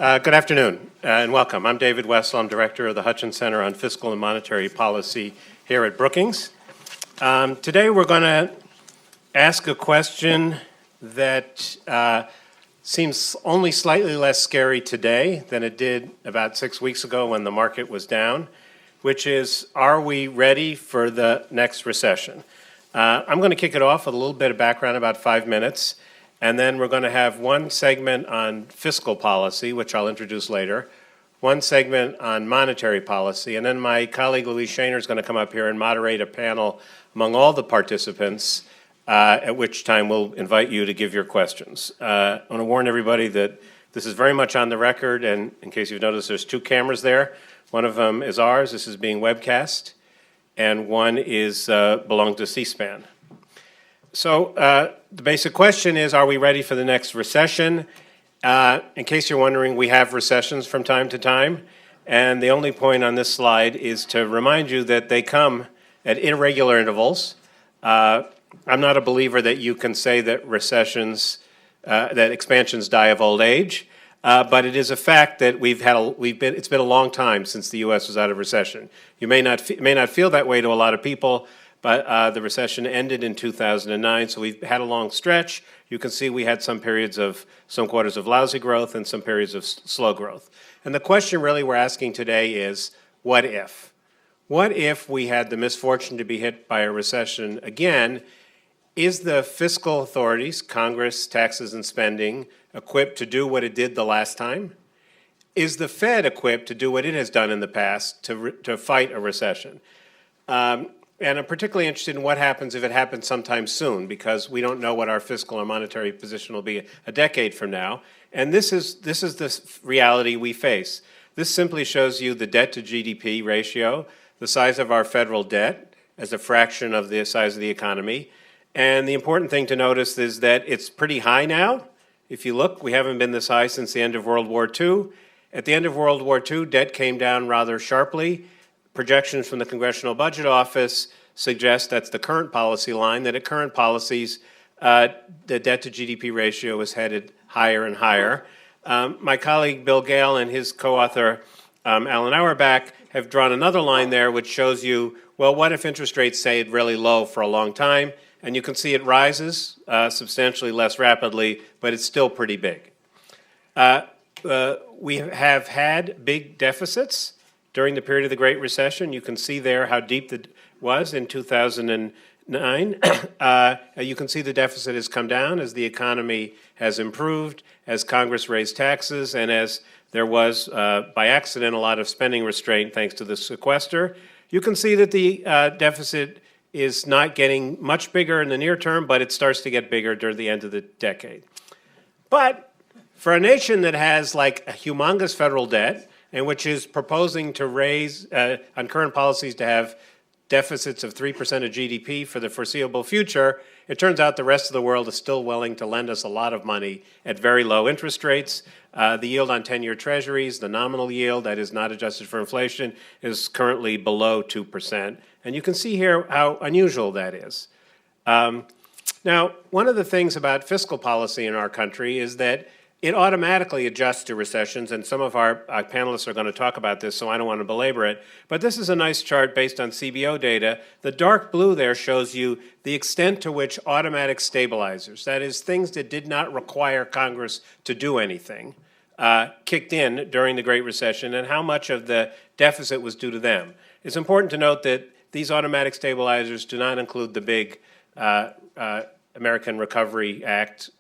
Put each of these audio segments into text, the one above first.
Good afternoon and welcome. I'm David Wessel. I'm director of the Hutchins Center on Fiscal and Monetary Policy here at Brookings. Today we're going to ask a question that seems only slightly less scary today than it did about 6 weeks ago when the market was down, which is, are we ready for the next recession? I'm going to kick it off with a little bit of background, about 5 minutes. And then we're going to have one segment on fiscal policy, which I'll introduce later, one segment on monetary policy, and then my colleague Louise Shaner is going to come up here and moderate a panel among all the participants, at which time we'll invite you to give your questions. I want to warn everybody that this is very much on the record, and in case you've noticed, there's 2 cameras there. One of them is ours. This is being webcast, and one is belongs to C-SPAN. So the basic question is, are we ready for the next recession? In case you're wondering, we have recessions from time to time, and the only point on this slide is to remind you that they come at irregular intervals. I'm not a believer that you can say that recessions, that expansions die of old age, but it is a fact that it's been a long time since the U.S. was out of recession. You may not feel that way to a lot of people, but the recession ended in 2009, so we've had a long stretch. You can see we had some quarters of lousy growth and some periods of slow growth. And the question really we're asking today is, what if? What if we had the misfortune to be hit by a recession again? Is the fiscal authorities, Congress, taxes and spending, equipped to do what it did the last time? Is the Fed equipped to do what it has done in the past to fight a recession? And I'm particularly interested in what happens if it happens sometime soon, because we don't know what our fiscal or monetary position will be a decade from now. And this is the reality we face. This simply shows you the debt to GDP ratio, the size of our federal debt as a fraction of the size of the economy. And the important thing to notice is that it's pretty high now. If you look, we haven't been this high since the end of World War II. At the end of World War II, debt came down rather sharply. Projections from the Congressional Budget Office suggest that's the current policy line, that at current policies, the debt to GDP ratio is headed higher and higher. My colleague Bill Gale and his co-author Alan Auerbach have drawn another line there which shows you, well, what if interest rates stayed really low for a long time? And you can see it rises substantially less rapidly, but it's still pretty big. We have had big deficits during the period of the Great Recession. You can see there how deep it was in 2009. You can see the deficit has come down as the economy has improved, as Congress raised taxes, and as there was, by accident, a lot of spending restraint thanks to the sequester. You can see that the deficit is not getting much bigger in the near term, but it starts to get bigger during the end of the decade. But for a nation that has like a humongous federal debt, and which is proposing to raise, on current policies, to have deficits of 3% of GDP for the foreseeable future, it turns out the rest of the world is still willing to lend us a lot of money at very low interest rates. The yield on 10-year treasuries, the nominal yield that is not adjusted for inflation, is currently below 2%. And you can see here how unusual that is. Now, one of the things about fiscal policy in our country is that it automatically adjusts to recessions, and some of our panelists are going to talk about this, so I don't want to belabor it. But this is a nice chart based on CBO data. The dark blue there shows you the extent to which automatic stabilizers, that is, things that did not require Congress to do anything, kicked in during the Great Recession, and how much of the deficit was due to them. It's important to note that these automatic stabilizers do not include the big American Recovery Act.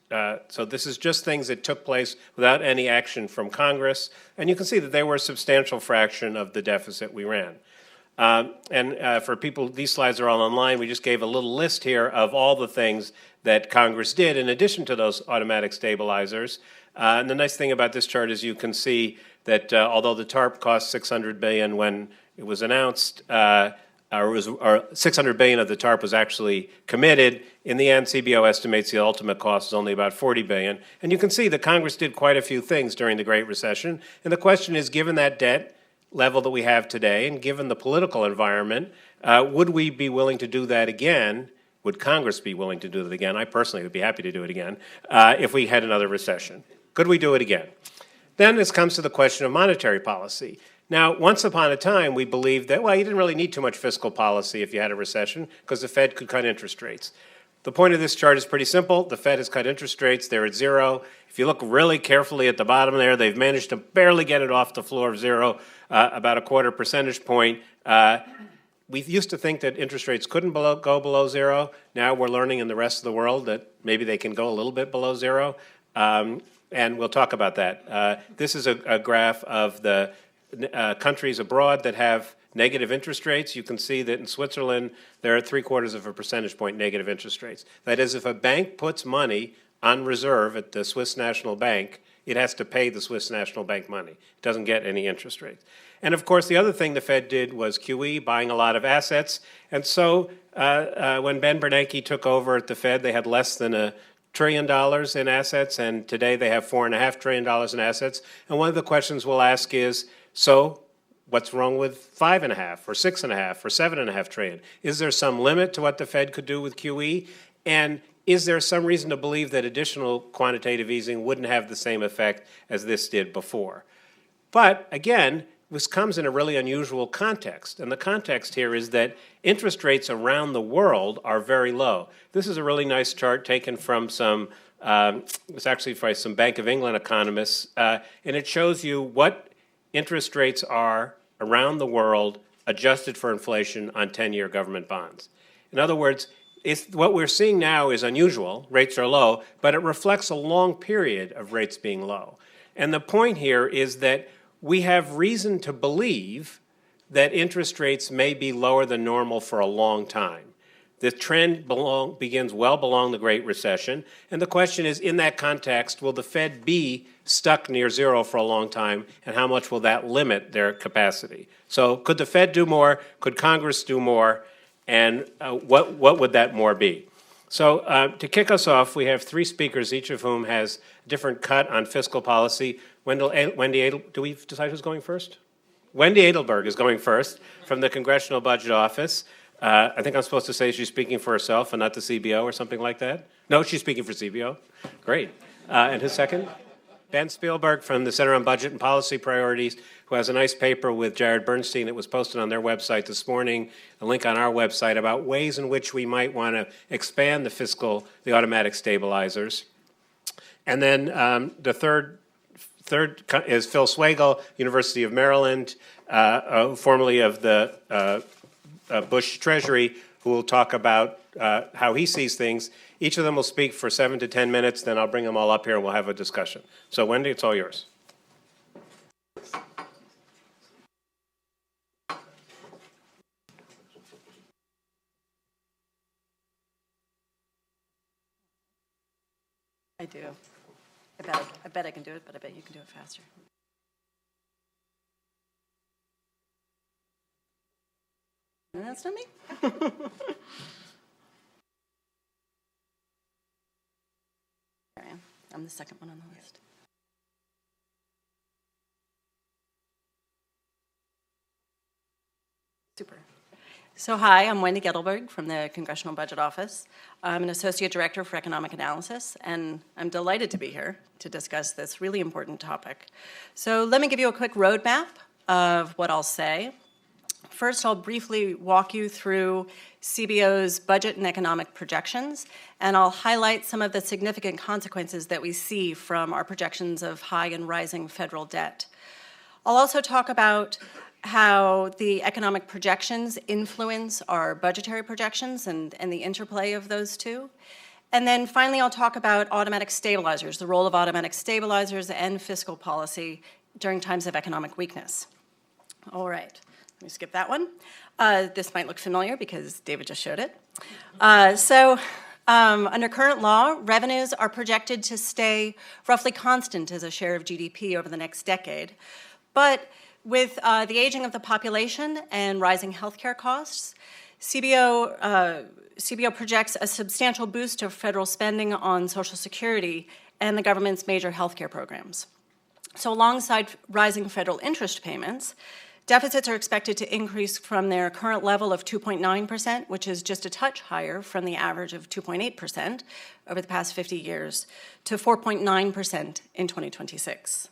So this is just things that took place without any action from Congress. And you can see that they were a substantial fraction of the deficit we ran. For people, these slides are all online. We just gave a little list here of all the things that Congress did in addition to those automatic stabilizers. And the nice thing about this chart is you can see that although the TARP cost $600 billion when it was announced, or $600 billion of the TARP was actually committed. In the end, CBO estimates the ultimate cost is only about $40 billion. And you can see that Congress did quite a few things during the Great Recession. And the question is, given that debt level that we have today, and given the political environment, would we be willing to do that again? Would Congress be willing to do that again? I personally would be happy to do it again if we had another recession. Could we do it again? Then this comes to the question of monetary policy. Now, once upon a time, we believed that, well, you didn't really need too much fiscal policy if you had a recession because the Fed could cut interest rates. The point of this chart is pretty simple. The Fed has cut interest rates. They're at zero. If you look really carefully at the bottom there, they've managed to barely get it off the floor of zero, about a quarter percentage point. We used to think that interest rates couldn't go below zero. Now we're learning in the rest of the world that maybe they can go a little bit below zero. And we'll talk about that. This is a graph of the countries abroad that have negative interest rates. You can see that in Switzerland, there are 3/4 of a percentage point negative interest rates. That is, if a bank puts money on reserve at the Swiss National Bank, it has to pay the Swiss National Bank money. It doesn't get any interest rates. And of course, the other thing the Fed did was QE, buying a lot of assets. And so when Ben Bernanke took over at the Fed, they had less than $1 trillion in assets, and today they have $4.5 trillion in assets. And one of the questions we'll ask is, so what's wrong with 5.5 or 6.5 or 7.5 trillion? Is there some limit to what the Fed could do with QE? And is there some reason to believe that additional quantitative easing wouldn't have the same effect as this did before? But again, this comes in a really unusual context. And the context here is that interest rates around the world are very low. This is a really nice chart taken from it's actually by some Bank of England economists, and it shows you what interest rates are around the world adjusted for inflation on 10-year government bonds. In other words, what we're seeing now is unusual. Rates are low, but it reflects a long period of rates being low. And the point here is that we have reason to believe that interest rates may be lower than normal for a long time. The trend begins well below the Great Recession, and the question is, in that context, will the Fed be stuck near zero for a long time, and how much will that limit their capacity? So could the Fed do more? Could Congress do more? And what would that more be? So to kick us off, we have three speakers, each of whom has a different cut on fiscal policy. Do we decide who's going first? Wendy Edelberg is going first from the Congressional Budget Office. I think I'm supposed to say she's speaking for herself and not the CBO or something like that. No, she's speaking for CBO. Great. And who's second? Ben Spielberg from the Center on Budget and Policy Priorities, who has a nice paper with Jared Bernstein that was posted on their website this morning, a link on our website about ways in which we might want to expand the automatic stabilizers. And then the third is Phil Swagel, University of Maryland, formerly of the Bush Treasury, who will talk about how he sees things. Each of them will speak for 7 to 10 minutes, then I'll bring them all up here and we'll have a discussion. So Wendy, it's all yours. I do. I bet I can do it, but I bet you can do it faster. And that's not me. There I am. I'm the second one on the list. Super. So hi, I'm Wendy Edelberg from the Congressional Budget Office. I'm an Associate Director for Economic Analysis, and I'm delighted to be here to discuss this really important topic. So let me give you a quick roadmap of what I'll say. First, I'll briefly walk you through CBO's budget and economic projections, and I'll highlight some of the significant consequences that we see from our projections of high and rising federal debt. I'll also talk about how the economic projections influence our budgetary projections and the interplay of those two. And then finally, I'll talk about automatic stabilizers, the role of automatic stabilizers and fiscal policy during times of economic weakness. All right, let me skip that one. This might look familiar because David just showed it. Under current law, revenues are projected to stay roughly constant as a share of GDP over the next decade. But with the aging of the population and rising healthcare costs, CBO projects a substantial boost to federal spending on Social Security and the government's major healthcare programs. So alongside rising federal interest payments, deficits are expected to increase from their current level of 2.9%, which is just a touch higher from the average of 2.8% over the past 50 years, to 4.9% in 2026.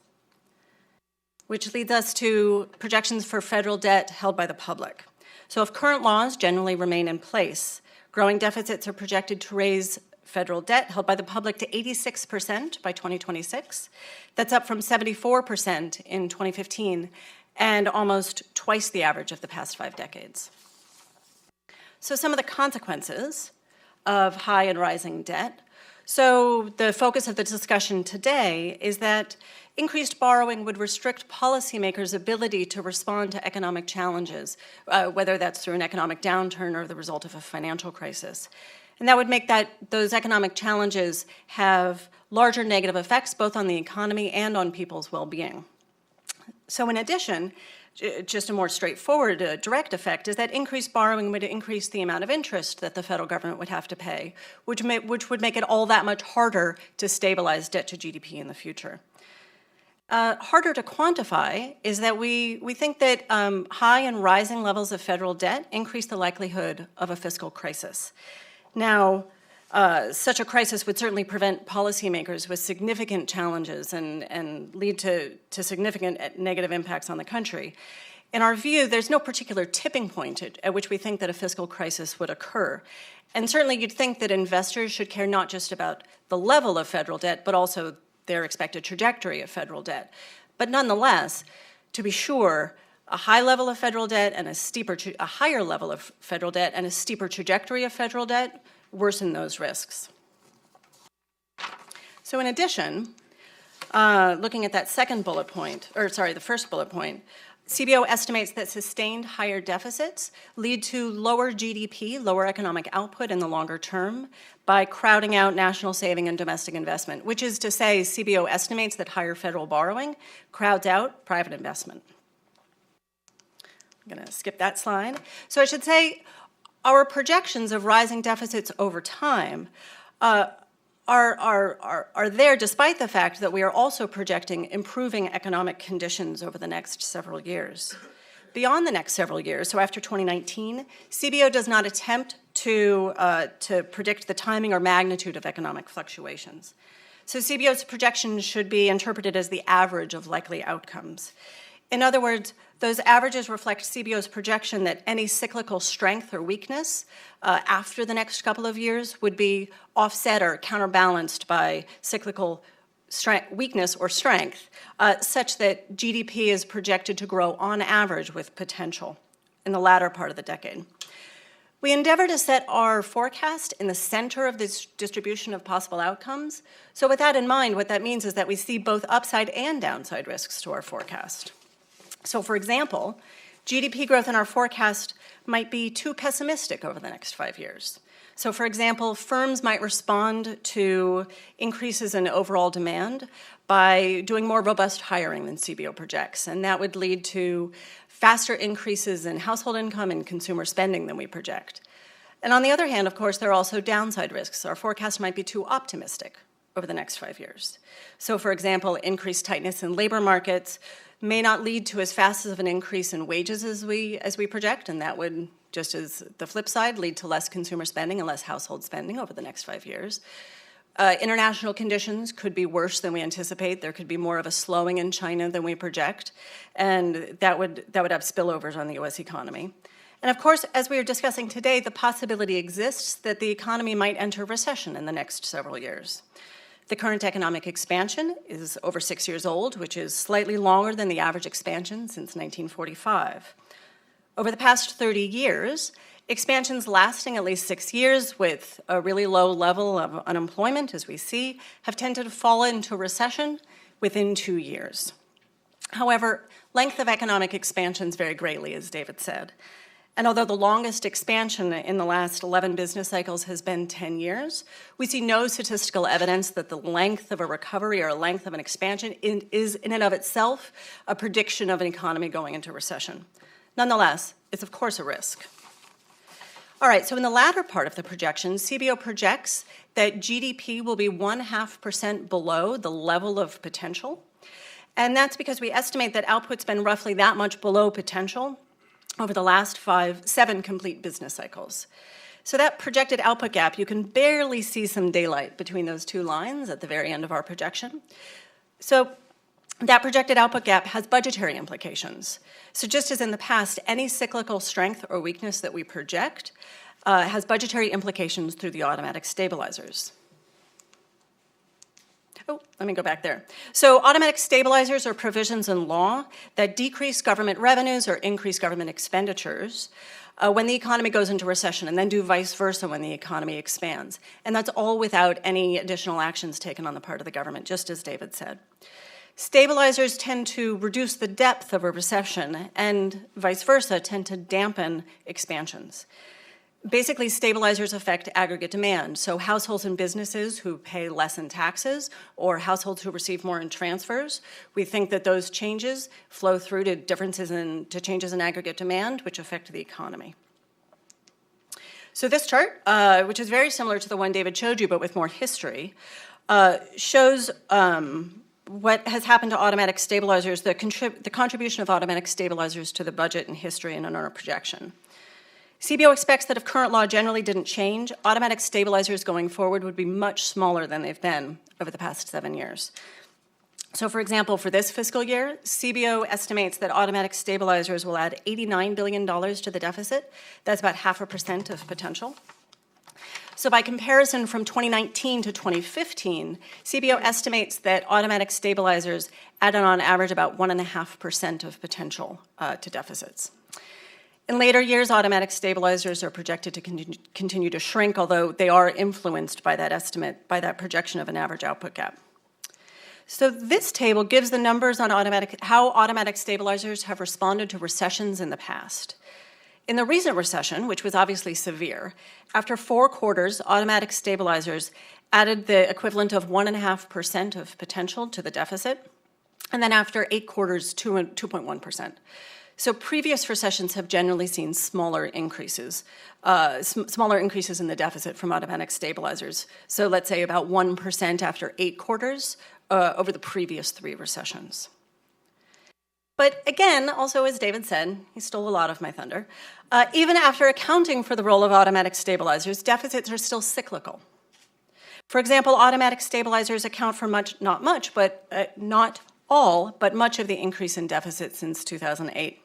which leads us to projections for federal debt held by the public. So if current laws generally remain in place, growing deficits are projected to raise federal debt held by the public to 86% by 2026. That's up from 74% in 2015 and almost twice the average of the past 5 decades. So some of the consequences of high and rising debt. So the focus of the discussion today is that increased borrowing would restrict policymakers' ability to respond to economic challenges, whether that's through an economic downturn or the result of a financial crisis. And that would make those economic challenges have larger negative effects both on the economy and on people's well-being. So in addition, just a more straightforward, direct effect is that increased borrowing would increase the amount of interest that the federal government would have to pay, which would make it all that much harder to stabilize debt to GDP in the future. Harder to quantify is that we think that high and rising levels of federal debt increase the likelihood of a fiscal crisis. Now, such a crisis would certainly prevent policymakers with significant challenges and lead to significant negative impacts on the country. In our view, there's no particular tipping point at which we think that a fiscal crisis would occur. And certainly you'd think that investors should care not just about the level of federal debt, but also their expected trajectory of federal debt. But nonetheless, to be sure, a high level of federal debt and a higher level of federal debt and a steeper trajectory of federal debt worsen those risks. So in addition, looking at that the first bullet point, CBO estimates that sustained higher deficits lead to lower GDP, lower economic output in the longer term by crowding out national saving and domestic investment, which is to say CBO estimates that higher federal borrowing crowds out private investment. I'm going to skip that slide. So I should say our projections of rising deficits over time are there despite the fact that we are also projecting improving economic conditions over the next several years. Beyond the next several years, so after 2019, CBO does not attempt to predict the timing or magnitude of economic fluctuations. So CBO's projections should be interpreted as the average of likely outcomes. In other words, those averages reflect CBO's projection that any cyclical strength or weakness after the next couple of years would be offset or counterbalanced by cyclical weakness or strength, such that GDP is projected to grow on average with potential in the latter part of the decade. We endeavor to set our forecast in the center of this distribution of possible outcomes. So with that in mind, what that means is that we see both upside and downside risks to our forecast. So for example, GDP growth in our forecast might be too pessimistic over the next 5 years. So for example, firms might respond to increases in overall demand by doing more robust hiring than CBO projects, and that would lead to faster increases in household income and consumer spending than we project. And on the other hand, of course, there are also downside risks. Our forecast might be too optimistic over the next 5 years. So for example, increased tightness in labor markets may not lead to as fast of an increase in wages as we project, and that would, just as the flip side, lead to less consumer spending and less household spending over the next 5 years. International conditions could be worse than we anticipate. There could be more of a slowing in China than we project, and that would have spillovers on the U.S. economy. And of course, as we are discussing today, the possibility exists that the economy might enter recession in the next several years. The current economic expansion is over 6 years old, which is slightly longer than the average expansion since 1945. Over the past 30 years, expansions lasting at least 6 years with a really low level of unemployment, as we see, have tended to fall into recession within 2 years. However, length of economic expansions vary greatly, as David said. And although the longest expansion in the last 11 business cycles has been 10 years, we see no statistical evidence that the length of a recovery or length of an expansion is in and of itself a prediction of an economy going into recession. Nonetheless, it's of course a risk. All right, so in the latter part of the projection, CBO projects that GDP will be 0.5% below the level of potential. And that's because we estimate that output's been roughly that much below potential over the last 7 complete business cycles. So that projected output gap, you can barely see some daylight between those two lines at the very end of our projection. So That projected output gap has budgetary implications. So just as in the past, any cyclical strength or weakness that we project has budgetary implications through the automatic stabilizers. Oh, let me go back there. So automatic stabilizers are provisions in law that decrease government revenues or increase government expenditures when the economy goes into recession, and then do vice versa when the economy expands. And that's all without any additional actions taken on the part of the government, just as David said. Stabilizers tend to reduce the depth of a recession, and vice versa tend to dampen expansions. Basically, stabilizers affect aggregate demand. So households and businesses who pay less in taxes, or households who receive more in transfers, we think that those changes flow through to changes in aggregate demand, which affect the economy. So this chart, which is very similar to the one David showed you, but with more history, shows what has happened to automatic stabilizers, the contribution of automatic stabilizers to the budget in history and in our projection. CBO expects that if current law generally didn't change, automatic stabilizers going forward would be much smaller than they've been over the past 7 years. So for example, for this fiscal year, CBO estimates that automatic stabilizers will add $89 billion to the deficit. That's about 0.5% of potential. So by comparison, from 2019 to 2015, CBO estimates that automatic stabilizers added on average about 1.5% of potential to deficits. In later years, automatic stabilizers are projected to continue to shrink, although they are influenced by that estimate, by that projection of an average output gap. So this table gives the numbers on how automatic stabilizers have responded to recessions in the past. In the recent recession, which was obviously severe, after 4 quarters, automatic stabilizers added the equivalent of 1.5% of potential to the deficit, and then after 8 quarters, 2.1%. So previous recessions have generally seen smaller increases in the deficit from automatic stabilizers. So let's say about 1% after 8 quarters over the previous 3 recessions. But again, also as David said, he stole a lot of my thunder, even after accounting for the role of automatic stabilizers, deficits are still cyclical. For example, automatic stabilizers account for not all, but much of the increase in deficit since 2008.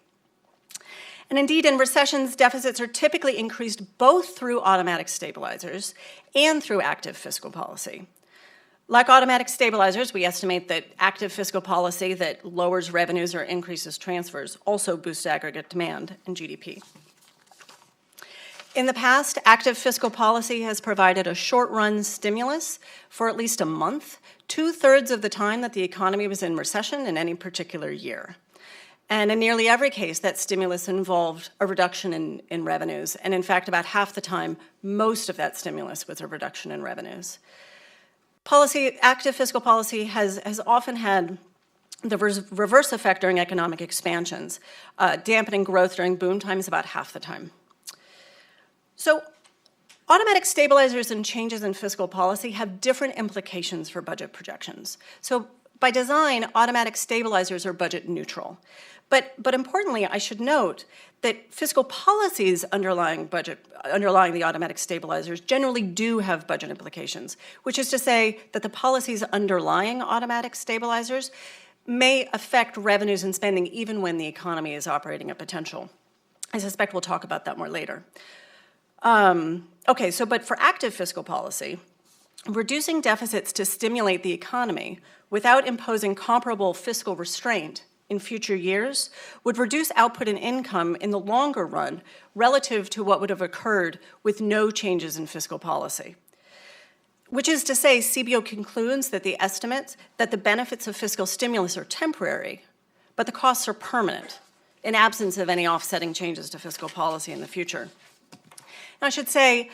And indeed, in recessions, deficits are typically increased both through automatic stabilizers and through active fiscal policy. Like automatic stabilizers, we estimate that active fiscal policy that lowers revenues or increases transfers also boosts aggregate demand and GDP. In the past, active fiscal policy has provided a short-run stimulus for at least a month, 2/3 of the time that the economy was in recession in any particular year. And in nearly every case, that stimulus involved a reduction in revenues. And in fact, about half the time, most of that stimulus was a reduction in revenues. Active fiscal policy has often had the reverse effect during economic expansions, dampening growth during boom times about half the time. So automatic stabilizers and changes in fiscal policy have different implications for budget projections. So by design, automatic stabilizers are budget neutral. But importantly, I should note that fiscal policies underlying the automatic stabilizers generally do have budget implications, which is to say that the policies underlying automatic stabilizers may affect revenues and spending even when the economy is operating at potential. I suspect we'll talk about that more later. But for active fiscal policy, reducing deficits to stimulate the economy without imposing comparable fiscal restraint in future years would reduce output and income in the longer run relative to what would have occurred with no changes in fiscal policy. Which is to say, CBO concludes that the estimates that the benefits of fiscal stimulus are temporary, but the costs are permanent in absence of any offsetting changes to fiscal policy in the future. And I should say,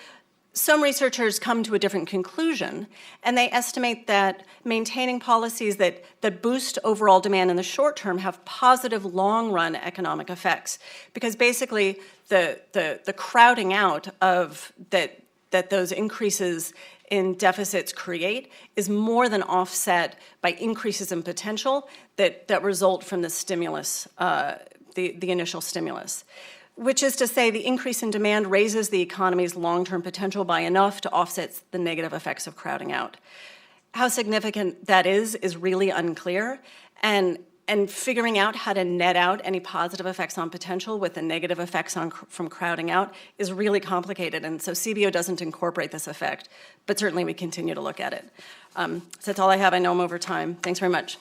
some researchers come to a different conclusion, and they estimate that maintaining policies that boost overall demand in the short term have positive long-run economic effects, because basically the crowding out of that those increases in deficits create is more than offset by increases in potential that result from the stimulus, the initial stimulus. Which is to say, the increase in demand raises the economy's long-term potential by enough to offset the negative effects of crowding out. How significant that is really unclear, and figuring out how to net out any positive effects on potential with the negative effects from crowding out is really complicated. And so CBO doesn't incorporate this effect, but certainly we continue to look at it. So that's all I have. I know I'm over time. Thanks very much.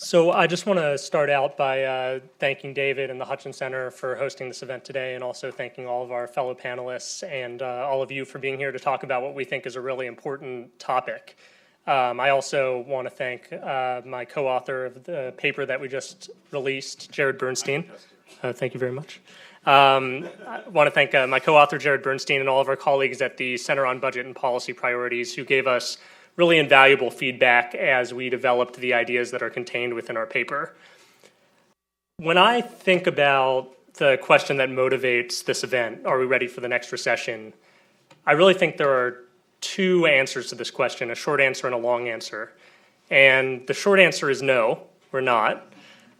So I just want to start out by thanking David and the Hutchins Center for hosting this event today, and also thanking all of our fellow panelists and all of you for being here to talk about what we think is a really important topic. I also want to thank my co-author of the paper that we just released, Jared Bernstein. Thank you very much. I want to thank my co-author, Jared Bernstein, and all of our colleagues at the Center on Budget and Policy Priorities who gave us really invaluable feedback as we developed the ideas that are contained within our paper. When I think about the question that motivates this event, are we ready for the next recession? I really think there are two answers to this question, a short answer and a long answer. And the short answer is no, we're not.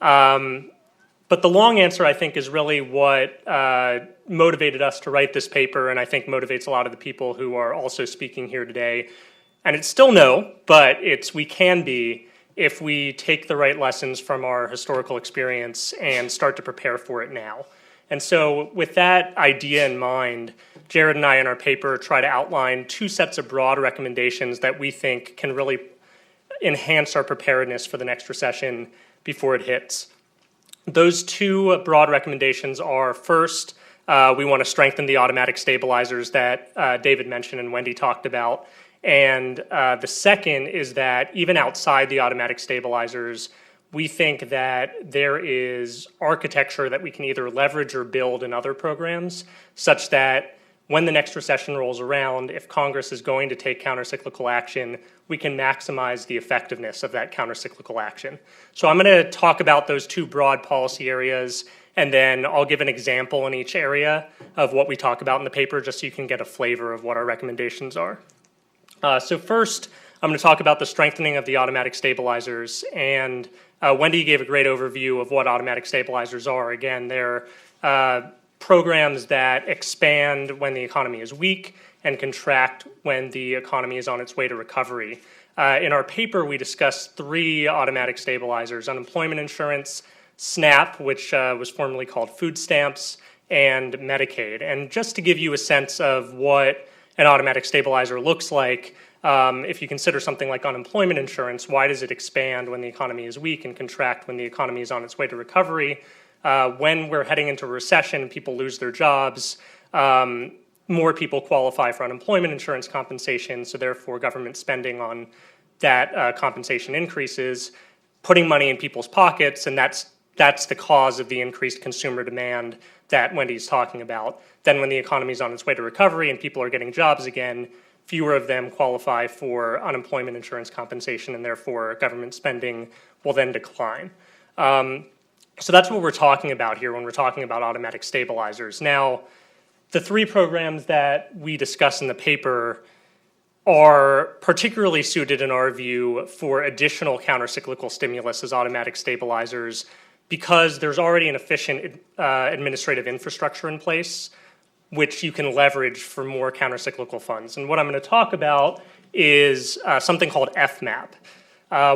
But the long answer, I think, is really what motivated us to write this paper, and I think motivates a lot of the people who are also speaking here today. And it's still no, but we can be if we take the right lessons from our historical experience and start to prepare for it now. And so with that idea in mind, Jared and I in our paper try to outline two sets of broad recommendations that we think can really enhance our preparedness for the next recession before it hits. Those two broad recommendations are, first, we want to strengthen the automatic stabilizers that David mentioned and Wendy talked about. And the second is that even outside the automatic stabilizers, we think that there is architecture that we can either leverage or build in other programs such that when the next recession rolls around, if Congress is going to take countercyclical action, we can maximize the effectiveness of that countercyclical action. So I'm going to talk about those two broad policy areas, and then I'll give an example in each area of what we talk about in the paper just so you can get a flavor of what our recommendations are. So first, I'm going to talk about the strengthening of the automatic stabilizers, and Wendy gave a great overview of what automatic stabilizers are. Again, they're programs that expand when the economy is weak and contract when the economy is on its way to recovery. In our paper, we discussed three automatic stabilizers: unemployment insurance, SNAP, which was formerly called food stamps, and Medicaid. And just to give you a sense of what an automatic stabilizer looks like, if you consider something like unemployment insurance, why does it expand when the economy is weak and contract when the economy is on its way to recovery? When we're heading into a recession, people lose their jobs, more people qualify for unemployment insurance compensation, so therefore government spending on that compensation increases, putting money in people's pockets, and that's the cause of the increased consumer demand that Wendy's talking about. Then when the economy is on its way to recovery and people are getting jobs again, fewer of them qualify for unemployment insurance compensation, and therefore government spending will then decline. So that's what we're talking about here when we're talking about automatic stabilizers. Now, the three programs that we discuss in the paper are particularly suited, in our view, for additional countercyclical stimulus as automatic stabilizers because there's already an efficient administrative infrastructure in place which you can leverage for more countercyclical funds. And what I'm going to talk about is something called FMAP.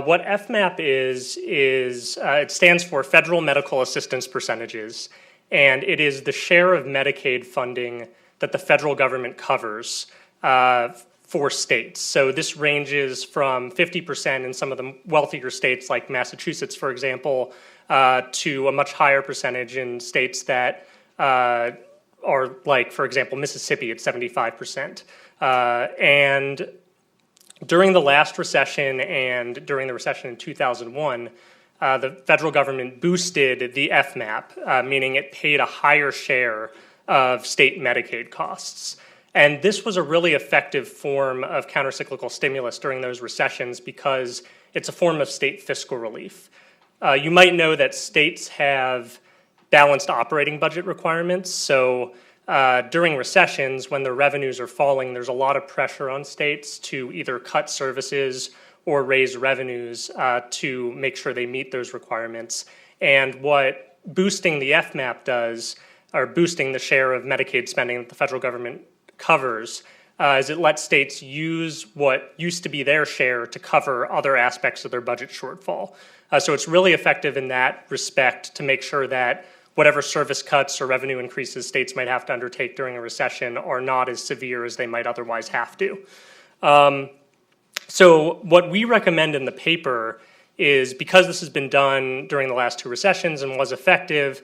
What FMAP is it stands for Federal Medical Assistance Percentages, and it is the share of Medicaid funding that the federal government covers for states. So this ranges from 50% in some of the wealthier states like Massachusetts, for example, to a much higher percentage in states that are like, for example, Mississippi at 75%. And during the last recession and during the recession in 2001, the federal government boosted the FMAP, meaning it paid a higher share of state Medicaid costs. And this was a really effective form of countercyclical stimulus during those recessions because it's a form of state fiscal relief. You might know that states have balanced operating budget requirements. So during recessions, when their revenues are falling, there's a lot of pressure on states to either cut services or raise revenues to make sure they meet those requirements. And what boosting the FMAP does, or boosting the share of Medicaid spending that the federal government covers, is it lets states use what used to be their share to cover other aspects of their budget shortfall. So it's really effective in that respect to make sure that whatever service cuts or revenue increases states might have to undertake during a recession are not as severe as they might otherwise have to. So what we recommend in the paper is, because this has been done during the last two recessions and was effective,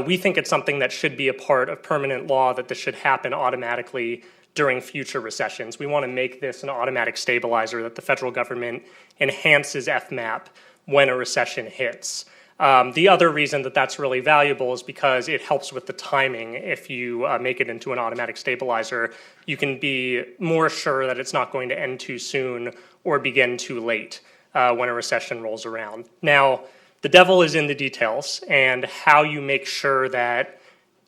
we think it's something that should be a part of permanent law, that this should happen automatically during future recessions. We want to make this an automatic stabilizer, that the federal government enhances FMAP when a recession hits. The other reason that that's really valuable is because it helps with the timing. If you make it into an automatic stabilizer, you can be more sure that it's not going to end too soon or begin too late when a recession rolls around. Now, the devil is in the details, and how you make sure that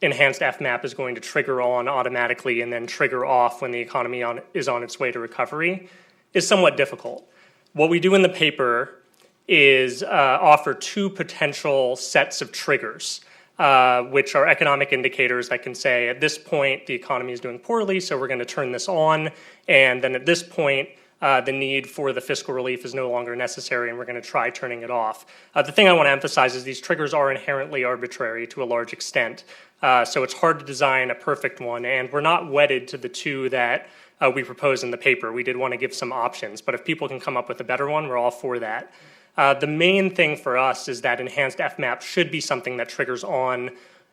enhanced FMAP is going to trigger on automatically and then trigger off when the economy is on its way to recovery is somewhat difficult. What we do in the paper is offer two potential sets of triggers, which are economic indicators that can say, at this point, the economy is doing poorly, so we're going to turn this on, and then at this point, the need for the fiscal relief is no longer necessary, and we're going to try turning it off. The thing I want to emphasize is these triggers are inherently arbitrary to a large extent, so it's hard to design a perfect one, and we're not wedded to the two that we propose in the paper. We did want to give some options, but if people can come up with a better one, we're all for that. The main thing for us is that enhanced FMAP should be something that triggers on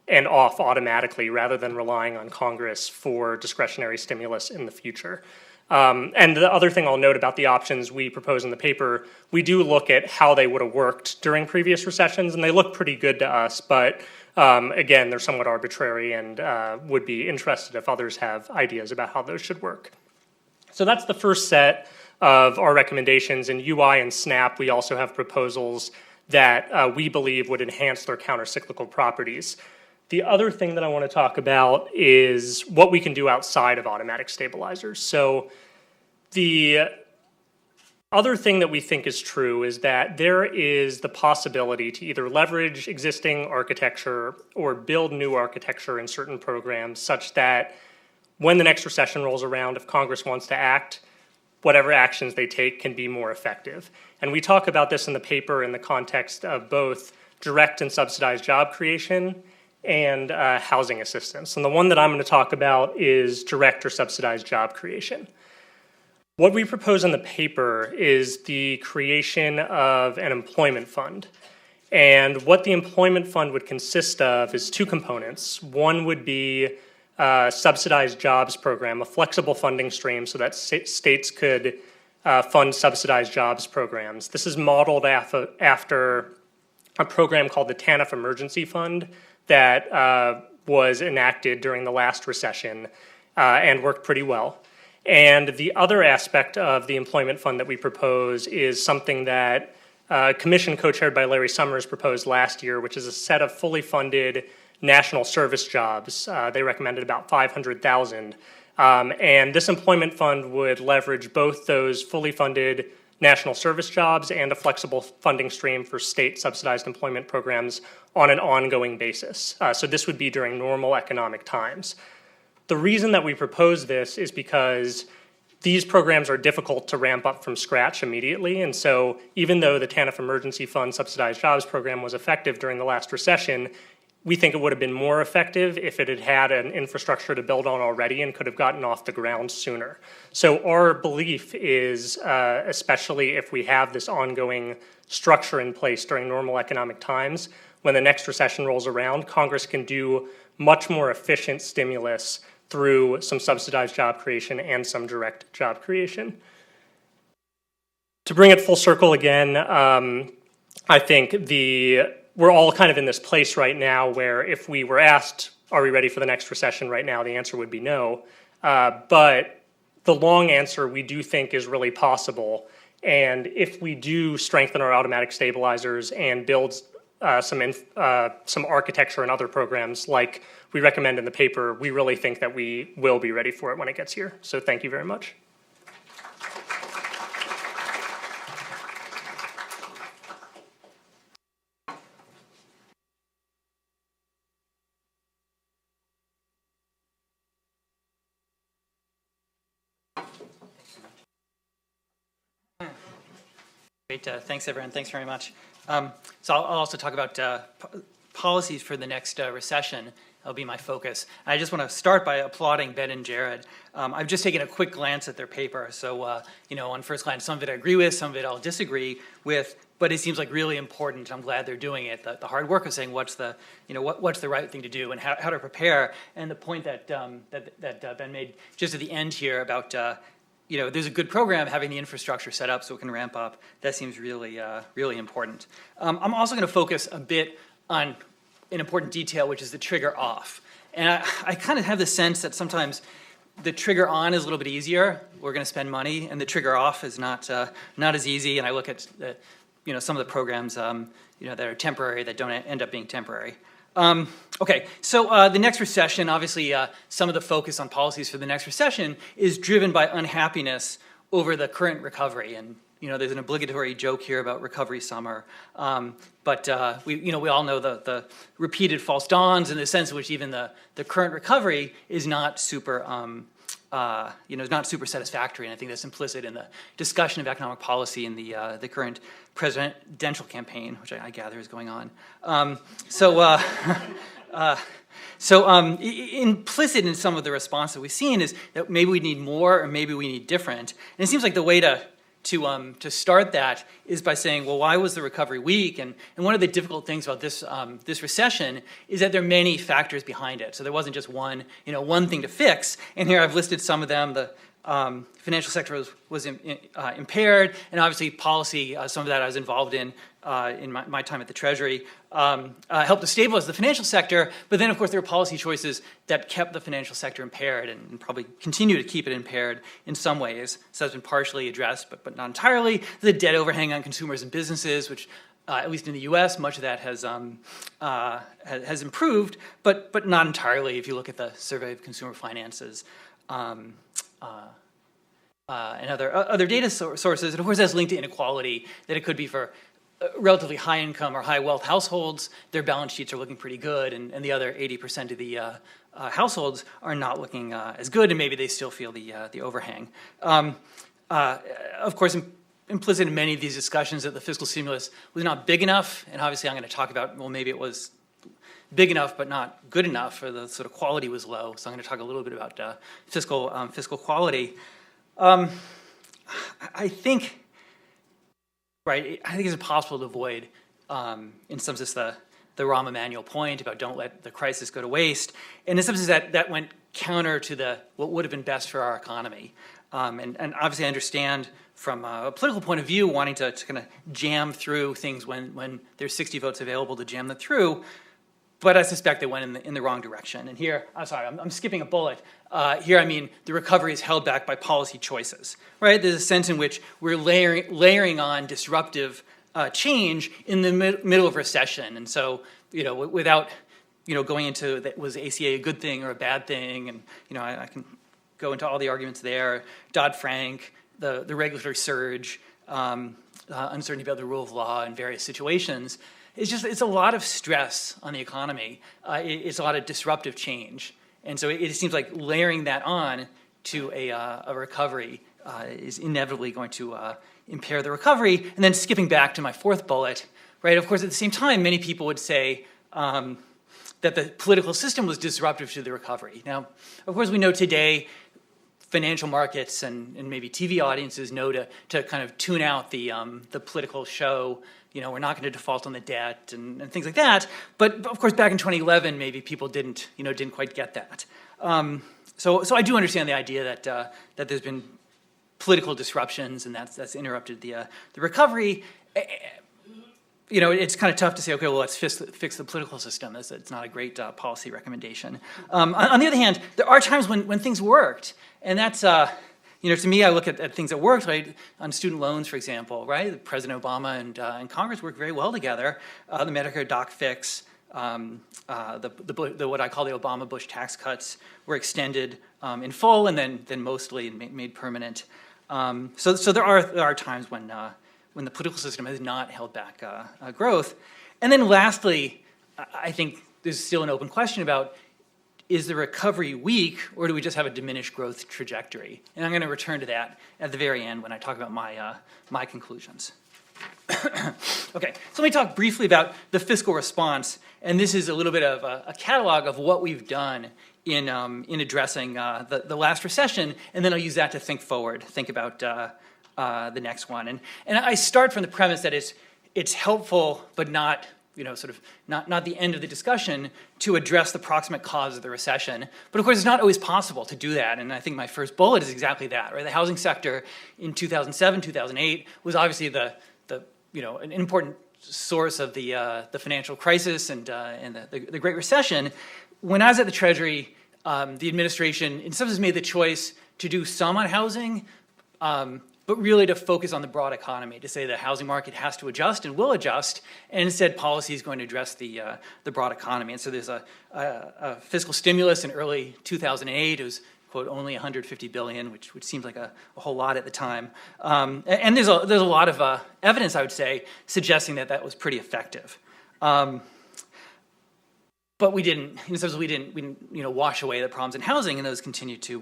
and off automatically, rather than relying on Congress for discretionary stimulus in the future. And the other thing I'll note about the options we propose in the paper, we do look at how they would have worked during previous recessions, and they look pretty good to us, but again, they're somewhat arbitrary, and would be interested if others have ideas about how those should work. So that's the first set of our recommendations. In UI and SNAP, we also have proposals that we believe would enhance their countercyclical properties. The other thing that I want to talk about is what we can do outside of automatic stabilizers. So the other thing that we think is true is that there is the possibility to either leverage existing architecture or build new architecture in certain programs, such that when the next recession rolls around, if Congress wants to act, whatever actions they take can be more effective. And we talk about this in the paper in the context of both direct and subsidized job creation and housing assistance. And the one that I'm going to talk about is direct or subsidized job creation. What we propose in the paper is the creation of an employment fund. And what the employment fund would consist of is two components. One would be a subsidized jobs program, a flexible funding stream so that states could fund subsidized jobs programs. This is modeled after a program called the TANF Emergency Fund that was enacted during the last recession and worked pretty well. And the other aspect of the employment fund that we propose is something that a commission co-chaired by Larry Summers proposed last year, which is a set of fully funded national service jobs. They recommended about 500,000. And this employment fund would leverage both those fully funded national service jobs and a flexible funding stream for state subsidized employment programs on an ongoing basis. So this would be during normal economic times. The reason that we propose this is because these programs are difficult to ramp up from scratch immediately. And so even though the TANF Emergency Fund Subsidized Jobs Program was effective during the last recession, we think it would have been more effective if it had had an infrastructure to build on already and could have gotten off the ground sooner. So our belief is, especially if we have this ongoing structure in place during normal economic times, when the next recession rolls around, Congress can do much more efficient stimulus through some subsidized job creation and some direct job creation. To bring it full circle again, I think we're all kind of in this place right now where if we were asked, are we ready for the next recession right now, the answer would be no. But the long answer we do think is really possible. And if we do strengthen our automatic stabilizers and build some architecture and other programs like we recommend in the paper, we really think that we will be ready for it when it gets here. So thank you very much. Great, thanks everyone, thanks very much. So I'll also talk about policies for the next recession. That'll be my focus. I just want to start by applauding Ben and Jared. I've just taken a quick glance at their paper. So, on first glance, some of it I agree with, some of it I'll disagree with, but it seems like really important. I'm glad they're doing it. The hard work of saying what's the right thing to do and how to prepare. And the point that Ben made just at the end here about there's a good program, having the infrastructure set up so it can ramp up. That seems really, really important. I'm also going to focus a bit on an important detail, which is the trigger off. And I kind of have the sense that sometimes the trigger on is a little bit easier. We're going to spend money, and the trigger off is not as easy. And I look at some of the programs that are temporary that don't end up being temporary. Okay, so the next recession, obviously some of the focus on policies for the next recession is driven by unhappiness over the current recovery. And there's an obligatory joke here about recovery summer, but we all know the repeated false dawns in the sense in which even the current recovery is not super satisfactory, and I think that's implicit in the discussion of economic policy in the current presidential campaign, which I gather is going on. Implicit in some of the response that we've seen is that maybe we need more or maybe we need different, and it seems like the way to start that is by saying, well, why was the recovery weak? And one of the difficult things about this recession is that there are many factors behind it. So there wasn't just one thing to fix. And here I've listed some of them. The financial sector was impaired, and obviously policy, some of that I was involved in my time at the Treasury, helped to stabilize the financial sector, but then of course there were policy choices that kept the financial sector impaired and probably continue to keep it impaired in some ways. So that's been partially addressed, but not entirely. The debt overhang on consumers and businesses, which at least in the U.S., much of that has improved, but not entirely if you look at the Survey of Consumer Finances. And other data sources, and of course that's linked to inequality, that it could be for relatively high income or high wealth households, their balance sheets are looking pretty good, and the other 80% of the households are not looking as good, and maybe they still feel the overhang. Of course, implicit in many of these discussions that the fiscal stimulus was not big enough, and obviously I'm going to talk about, well, maybe it was big enough but not good enough, or the sort of quality was low. So I'm going to talk a little bit about fiscal quality. I think it's impossible to avoid, in some sense, the Rahm Emanuel point about don't let the crisis go to waste. And in some sense, that went counter to what would have been best for our economy. And obviously I understand from a political point of view wanting to kind of jam through things when there's 60 votes available to jam them through. But I suspect they went in the wrong direction. And here, I'm skipping a bullet. Here, I mean, the recovery is held back by policy choices, right? There's a sense in which we're layering on disruptive change in the middle of recession. And so, without, going into was ACA a good thing or a bad thing, and, I can go into all the arguments there. Dodd-Frank, the regulatory surge, uncertainty about the rule of law in various situations. It's a lot of stress on the economy. It's a lot of disruptive change. And so it seems like layering that on to a recovery is inevitably going to impair the recovery. And then skipping back to my fourth bullet, right? Of course, at the same time, many people would say that the political system was disruptive to the recovery. Now, of course, we know today financial markets and maybe TV audiences know to kind of tune out the political show. We're not going to default on the debt and things like that. But of course, back in 2011, maybe people didn't quite get that. So I do understand the idea that there's been political disruptions and that's interrupted the recovery. It's kind of tough to say, okay, well, let's fix the political system. It's not a great policy recommendation. On the other hand, there are times when things worked, and that's. To me, I look at things that worked, right? On student loans, for example, right? President Obama and Congress worked very well together. The Medicare doc fix, the what I call the Obama-Bush tax cuts were extended in full and then mostly made permanent. So there are times when the political system has not held back growth. And then lastly, I think there's still an open question about, is the recovery weak, or do we just have a diminished growth trajectory? And I'm going to return to that at the very end when I talk about my conclusions. Okay, so let me talk briefly about the fiscal response, and this is a little bit of a catalog of what we've done in addressing the last recession, and then I'll use that to think forward, think about the next one. And I start from the premise that it's helpful, but not, sort of not the end of the discussion to address the proximate cause of the recession. But of course, it's not always possible to do that, and I think my first bullet is exactly that, right? The housing sector in 2007, 2008 was obviously an important source of the financial crisis and the Great Recession. When I was at the Treasury, the administration in some sense made the choice to do some on housing, but really to focus on the broad economy, to say the housing market has to adjust and will adjust, and instead policy is going to address the broad economy. And so there's a fiscal stimulus in early 2008. It was, quote, only $150 billion, which seemed like a whole lot at the time. And there's a lot of evidence, I would say, suggesting that was pretty effective. But we didn't wash away the problems in housing, and those continue to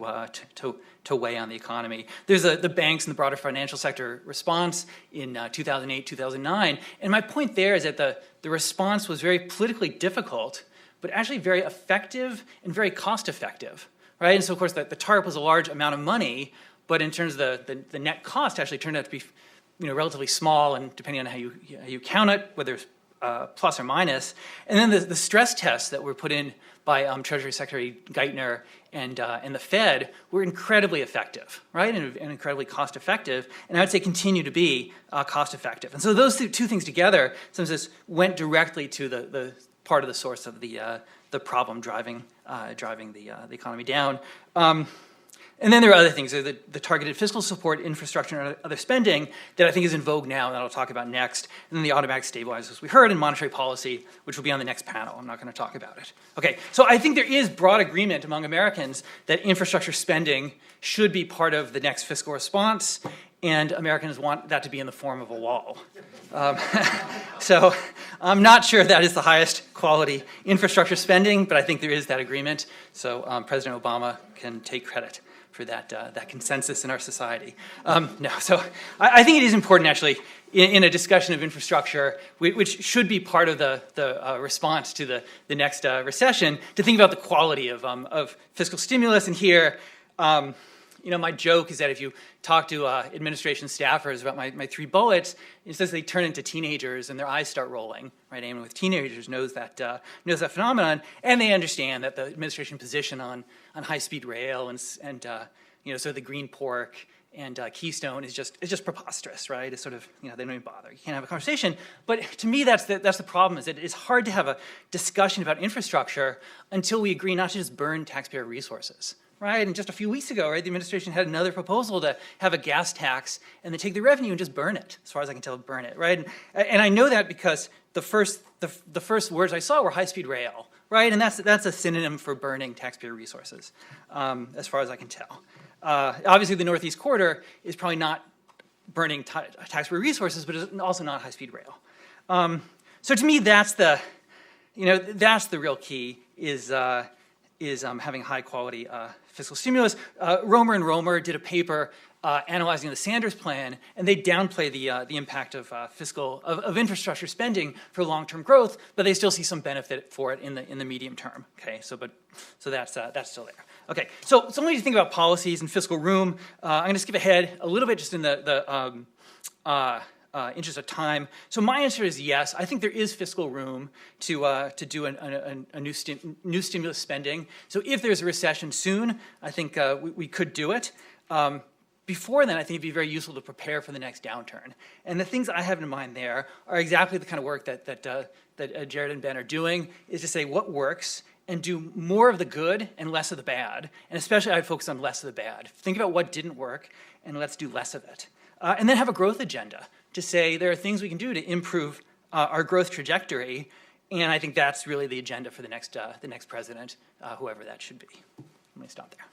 weigh on the economy. There's the banks and the broader financial sector response in 2008, 2009. And my point there is that the response was very politically difficult, but actually very effective and very cost effective. Right? And so, of course, the TARP was a large amount of money, but in terms of the net cost actually turned out to be relatively small, and depending on how you count it, whether it's plus or minus. And then the stress tests that were put in by Treasury Secretary Geithner and the Fed were incredibly effective, right, and incredibly cost effective, and I would say continue to be cost effective. And so those two things together, some of this went directly to the part of the source of the problem driving the economy down. And then there are other things, the targeted fiscal support, infrastructure, and other spending that I think is in vogue now, and that I'll talk about next. And then the automatic stabilizers we heard, and monetary policy, which will be on the next panel. I'm not going to talk about it. Okay, so I think there is broad agreement among Americans that infrastructure spending should be part of the next fiscal response, and Americans want that to be in the form of a wall. So I'm not sure that is the highest quality infrastructure spending, but I think there is that agreement. So President Obama can take credit for that consensus in our society. So I think it is important, actually, in a discussion of infrastructure, which should be part of the response to the next recession, to think about the quality of fiscal stimulus. And here, my joke is that if you talk to administration staffers about my three bullets, it says they turn into teenagers and their eyes start rolling. Right? Anyone with teenagers knows that phenomenon, and they understand that the administration position on high-speed rail and so the green pork and Keystone is just preposterous. Right? It's sort of they don't even bother. You can't have a conversation. But to me, that's the problem. Is that it's hard to have a discussion about infrastructure until we agree not to just burn taxpayer resources. Right, and just a few weeks ago, right, the administration had another proposal to have a gas tax and then take the revenue and just burn it. As far as I can tell, burn it. Right, and I know that because the first words I saw were high-speed rail. Right, and that's a synonym for burning taxpayer resources, as far as I can tell. Obviously, the Northeast Corridor is probably not burning taxpayer resources, but it's also not high-speed rail. So to me, that's the real key is having high-quality fiscal stimulus. Romer and Romer did a paper analyzing the Sanders plan, and they downplay the impact of infrastructure spending for long-term growth, but they still see some benefit for it in the medium term. Okay, so that's still there. Okay, so let me think about policies and fiscal room. I'm going to skip ahead a little bit just in the interest of time. So my answer is yes. I think there is fiscal room to do a new stimulus spending. So if there's a recession soon, I think we could do it. Before then, I think it'd be very useful to prepare for the next downturn. And the things I have in mind there are exactly the kind of work that Jared and Ben are doing, is to say what works and do more of the good and less of the bad. And especially I'd focus on less of the bad. Think about what didn't work and let's do less of it. And then have a growth agenda to say there are things we can do to improve our growth trajectory. And I think that's really the agenda for the next president, whoever that should be. Let me stop there.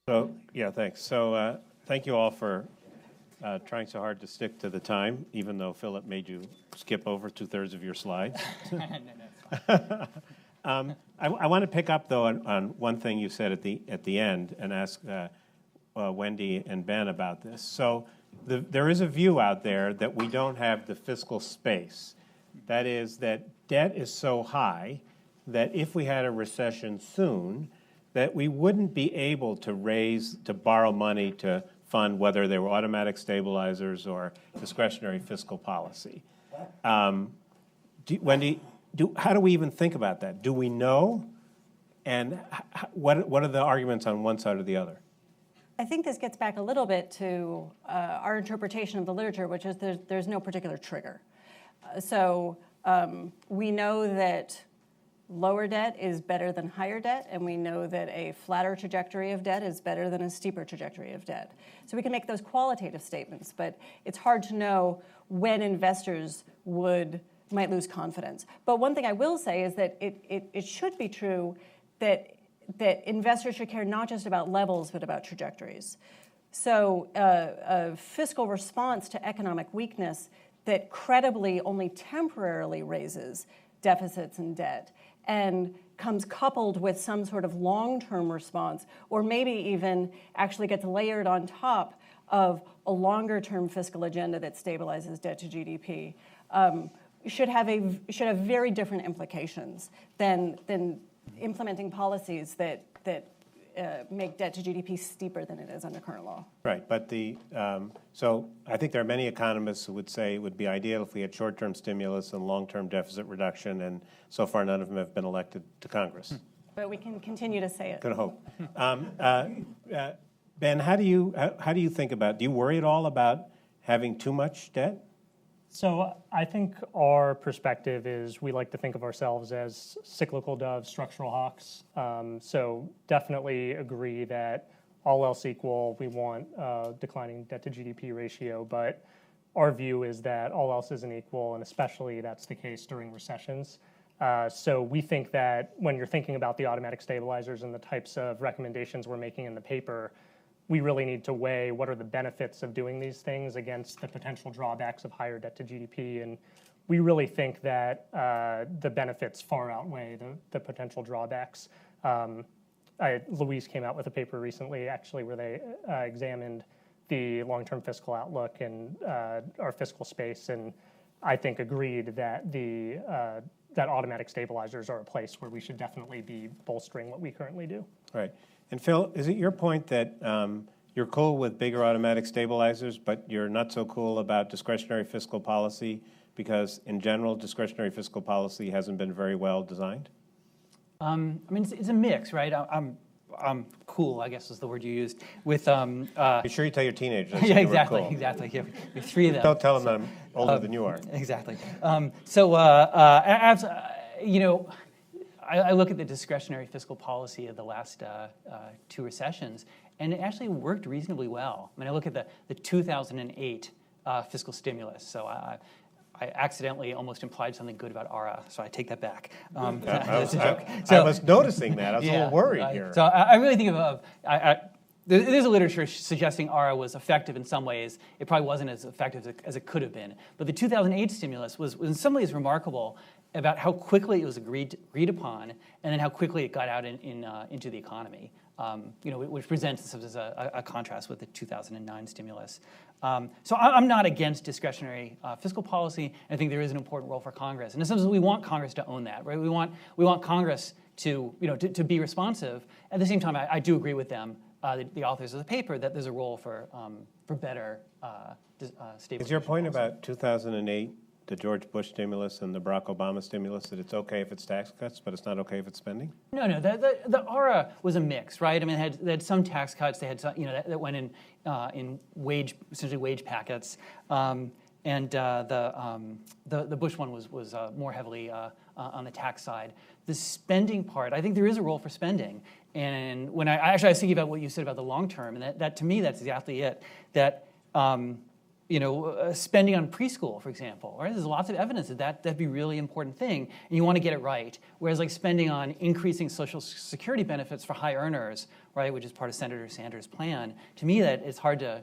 So, yeah, thanks. So, thank you all for trying so hard to stick to the time, even though Philip made you skip over 2/3 of your slides. I want to pick up, though, on one thing you said at the end and ask Wendy and Ben about this. So there is a view out there that we don't have the fiscal space. That is, that debt is so high that if we had a recession soon, that we wouldn't be able to borrow money to fund whether they were automatic stabilizers or discretionary fiscal policy. Wendy, how do we even think about that? Do we know? And what are the arguments on one side or the other? I think this gets back a little bit to our interpretation of the literature, which is there's no particular trigger. So we know that lower debt is better than higher debt, and we know that a flatter trajectory of debt is better than a steeper trajectory of debt. So we can make those qualitative statements, but it's hard to know when investors might lose confidence. But one thing I will say is that it should be true that investors should care not just about levels, but about trajectories. So a fiscal response to economic weakness that credibly only temporarily raises deficits and debt and comes coupled with some sort of long-term response, or maybe even actually gets layered on top of a longer-term fiscal agenda that stabilizes debt to GDP, should have very different implications than implementing policies that make debt to GDP steeper than it is under current law. Right, but so I think there are many economists who would say it would be ideal if we had short-term stimulus and long-term deficit reduction, and so far none of them have been elected to Congress. But we can continue to say it. Gonna hope. Ben, how do you think about? Do you worry at all about having too much debt? So I think our perspective is we like to think of ourselves as cyclical doves, structural hawks. So definitely agree that all else equal, we want declining debt to GDP ratio, but our view is that all else isn't equal, and especially that's the case during recessions. So we think that when you're thinking about the automatic stabilizers and the types of recommendations we're making in the paper, we really need to weigh what are the benefits of doing these things against the potential drawbacks of higher debt to GDP. And we really think that the benefits far outweigh the potential drawbacks. Louise came out with a paper recently, actually, where they examined the long-term fiscal outlook and our fiscal space, and I think agreed that that automatic stabilizers are a place where we should definitely be bolstering what we currently do. Right. And Phil, is it your point that you're cool with bigger automatic stabilizers, but you're not so cool about discretionary fiscal policy because, in general, discretionary fiscal policy hasn't been very well designed? I mean, it's a mix, right? I'm cool, I guess is the word you used. With You sure you tell your teenagers? yeah, exactly, cool. exactly. Yeah, we have three of them. Don't tell them that I'm older than you are. Exactly. You know, I look at the discretionary fiscal policy of the last two recessions, and it actually worked reasonably well. I mean, I look at the 2008 fiscal stimulus. So I accidentally almost implied something good about ARA, so I take that back. That's a joke. I was noticing that. I was a little worried here. So I really think there's a literature suggesting ARA was effective in some ways. It probably wasn't as effective as it could have been. But the 2008 stimulus was in some ways remarkable about how quickly it was agreed upon, and then how quickly it got out into the economy. Which presents this as a contrast with the 2009 stimulus. So I'm not against discretionary fiscal policy. I think there is an important role for Congress. And in some sense, we want Congress to own that, right? We want Congress to be responsive. At the same time, I do agree with them, the authors of the paper, that there's a role for better stabilization. Is your point about 2008, the George Bush stimulus and the Barack Obama stimulus, that it's okay if it's tax cuts, but it's not okay if it's spending? No. The ARA was a mix, right? I mean, they had some tax cuts. They had some, that went in essentially wage packets, and the Bush one was more heavily on the tax side. The spending part, I think there is a role for spending. And when I was thinking about what you said about the long term, and that to me that's exactly it. That spending on preschool, for example, right? There's lots of evidence that'd be a really important thing, and you want to get it right. Whereas like spending on increasing Social Security benefits for high earners, right, which is part of Senator Sanders' plan, to me that it's hard to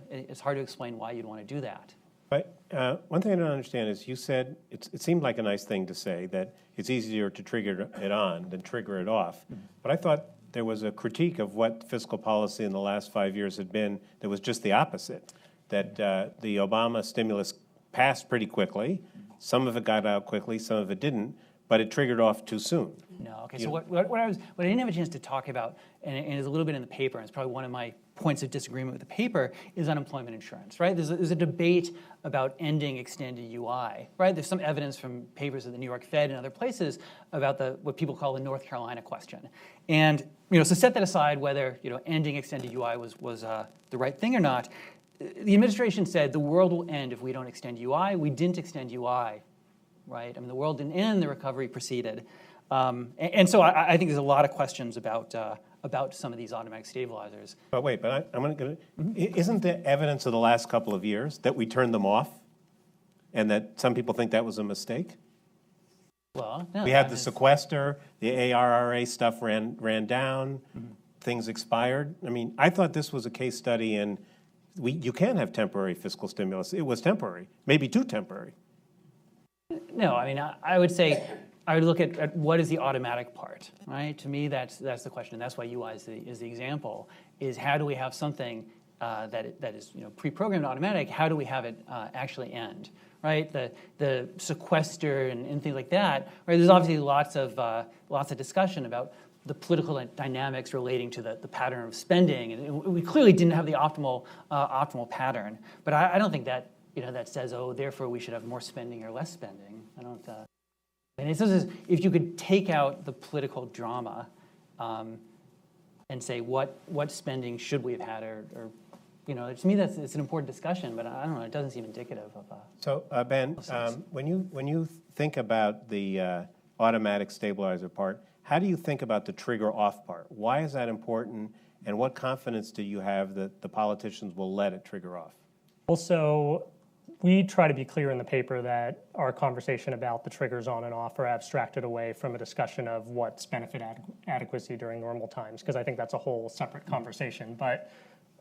explain why you'd want to do that. But one thing I don't understand is you said, it seemed like a nice thing to say, that it's easier to trigger it on than trigger it off. But I thought there was a critique of what fiscal policy in the last 5 years had been that was just the opposite, that the Obama stimulus passed pretty quickly. Some of it got out quickly, some of it didn't, but it triggered off too soon. No, okay, so what I didn't have a chance to talk about, and it's a little bit in the paper, and it's probably one of my points of disagreement with the paper, is unemployment insurance, right? There's a debate about ending extended UI, right? There's some evidence from papers at the New York Fed and other places about what people call the North Carolina question. And, so set that aside whether, ending extended UI was the right thing or not. The administration said the world will end if we don't extend UI. We didn't extend UI, right? I mean, the world didn't end, the recovery proceeded. And so I think there's a lot of questions about some of these automatic stabilizers. But wait, I'm going to, isn't the evidence of the last couple of years that we turned them off and that some people think that was a mistake? Well, no. We had the sequester, the ARRA stuff ran down, things expired. I mean, I thought this was a case study in you can have temporary fiscal stimulus. It was temporary, maybe too temporary. No, I mean, I would say I would look at what is the automatic part, right? To me, that's the question, and that's why UI is the example. Is how do we have something that is pre-programmed automatic? How do we have it actually end, right? The sequester and things like that. Right? There's obviously lots of discussion about the political dynamics relating to the pattern of spending, and we clearly didn't have the optimal pattern. But I don't think that that says, oh, therefore we should have more spending or less spending. I don't. And it says if you could take out the political drama and say what spending should we have had, or to me it's an important discussion, but I don't know, it doesn't seem indicative of. So Ben, when you think about the automatic stabilizer part, how do you think about the trigger off part? Why is that important, and what confidence do you have that the politicians will let it trigger off? Well, so we try to be clear in the paper that our conversation about the triggers on and off are abstracted away from a discussion of what's benefit adequacy during normal times, because I think that's a whole separate conversation. But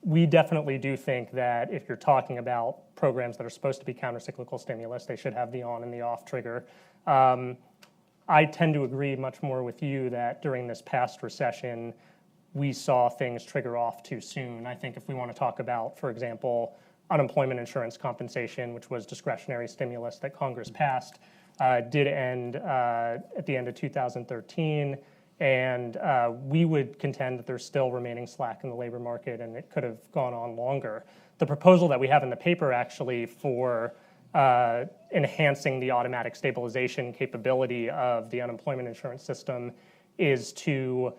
we definitely do think that if you're talking about programs that are supposed to be countercyclical stimulus, they should have the on and the off trigger. I tend to agree much more with you that during this past recession, we saw things trigger off too soon. I think if we want to talk about, for example, unemployment insurance compensation, which was discretionary stimulus that Congress passed, did end at the end of 2013. And we would contend that there's still remaining slack in the labor market, and it could have gone on longer. The proposal that we have in the paper actually for enhancing the automatic stabilization capability of the unemployment insurance system is to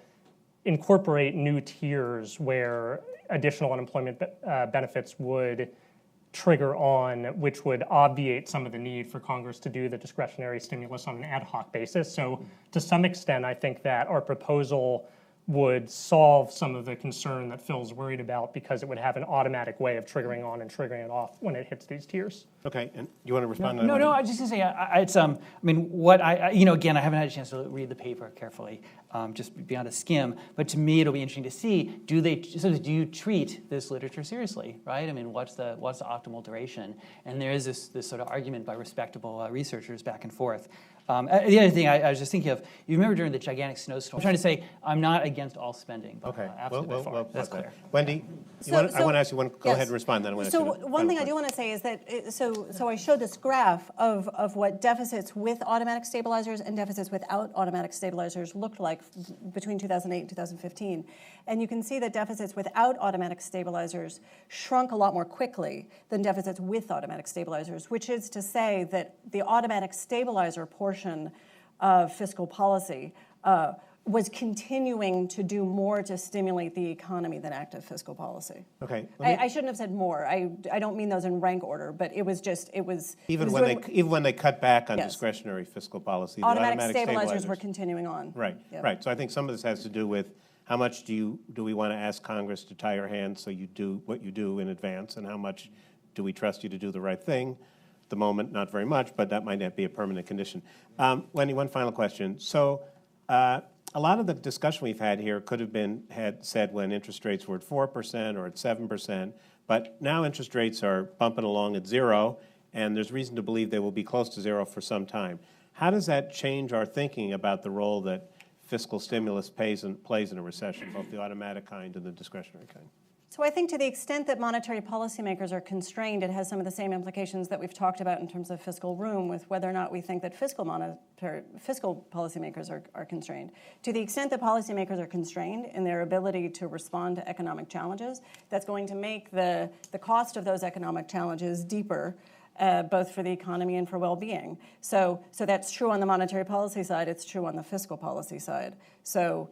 incorporate new tiers where additional unemployment benefits would trigger on, which would obviate some of the need for Congress to do the discretionary stimulus on an ad hoc basis. So to some extent, I think that our proposal would solve some of the concern that Phil's worried about, because it would have an automatic way of triggering on and triggering it off when it hits these tiers. Okay, and you want to respond to that? No, I was just going to say, again, I haven't had a chance to read the paper carefully, just beyond a skim, but to me it'll be interesting to see, do you treat this literature seriously, right? I mean, what's the optimal duration? And there is this sort of argument by respectable researchers back and forth. The other thing I was just thinking of, you remember during the gigantic snowstorm, I'm trying to say I'm not against all spending, but okay. absolutely that's clear. Wendy, I want to ask you one, go ahead and respond, then I want to ask you one thing I do want to say is that, so I showed this graph of what deficits with automatic stabilizers and deficits without automatic stabilizers looked like between 2008 and 2015. And you can see that deficits without automatic stabilizers shrunk a lot more quickly than deficits with automatic stabilizers, which is to say that the automatic stabilizer portion of fiscal policy was continuing to do more to stimulate the economy than active fiscal policy. Okay. I shouldn't have said more. I don't mean those in rank order, but it was even when they cut back on discretionary fiscal policy, automatic stabilizers were continuing on. Right, yep. Right. So I think some of this has to do with how much do we want to ask Congress to tie our hands so you do what you do in advance, and how much do we trust you to do the right thing? At the moment, not very much, but that might not be a permanent condition. Wendy, one final question. So a lot of the discussion we've had here could have been said when interest rates were at 4% or at 7%, but now interest rates are bumping along at 0, and there's reason to believe they will be close to 0 for some time. How does that change our thinking about the role that fiscal stimulus plays in a recession, both the automatic kind and the discretionary kind? So I think to the extent that monetary policymakers are constrained, it has some of the same implications that we've talked about in terms of fiscal room, with whether or not we think that fiscal policymakers are constrained. To the extent that policymakers are constrained in their ability to respond to economic challenges, that's going to make the cost of those economic challenges deeper, both for the economy and for well-being. So that's true on the monetary policy side. It's true on the fiscal policy side. So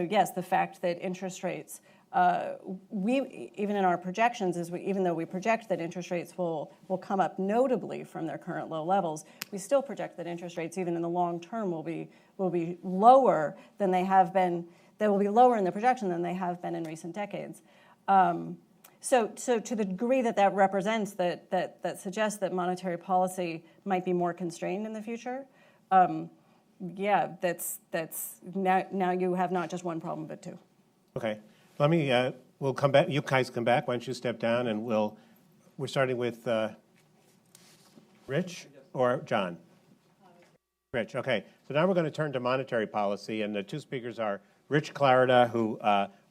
yes, the fact that interest rates, we even in our projections, even though we project that interest rates will come up notably from their current low levels, we still project that interest rates, even in the long term, will be lower than they have been. They will be lower in the projection than they have been in recent decades. So to the degree that represents that suggests that monetary policy might be more constrained in the future, yeah, that's now you have not just one problem but two. Okay. Let me, we'll come back, you guys come back, why don't you step down, and we're starting with Rich or John? Rich, okay. So now we're going to turn to monetary policy, and the two speakers are Rich Clarida, who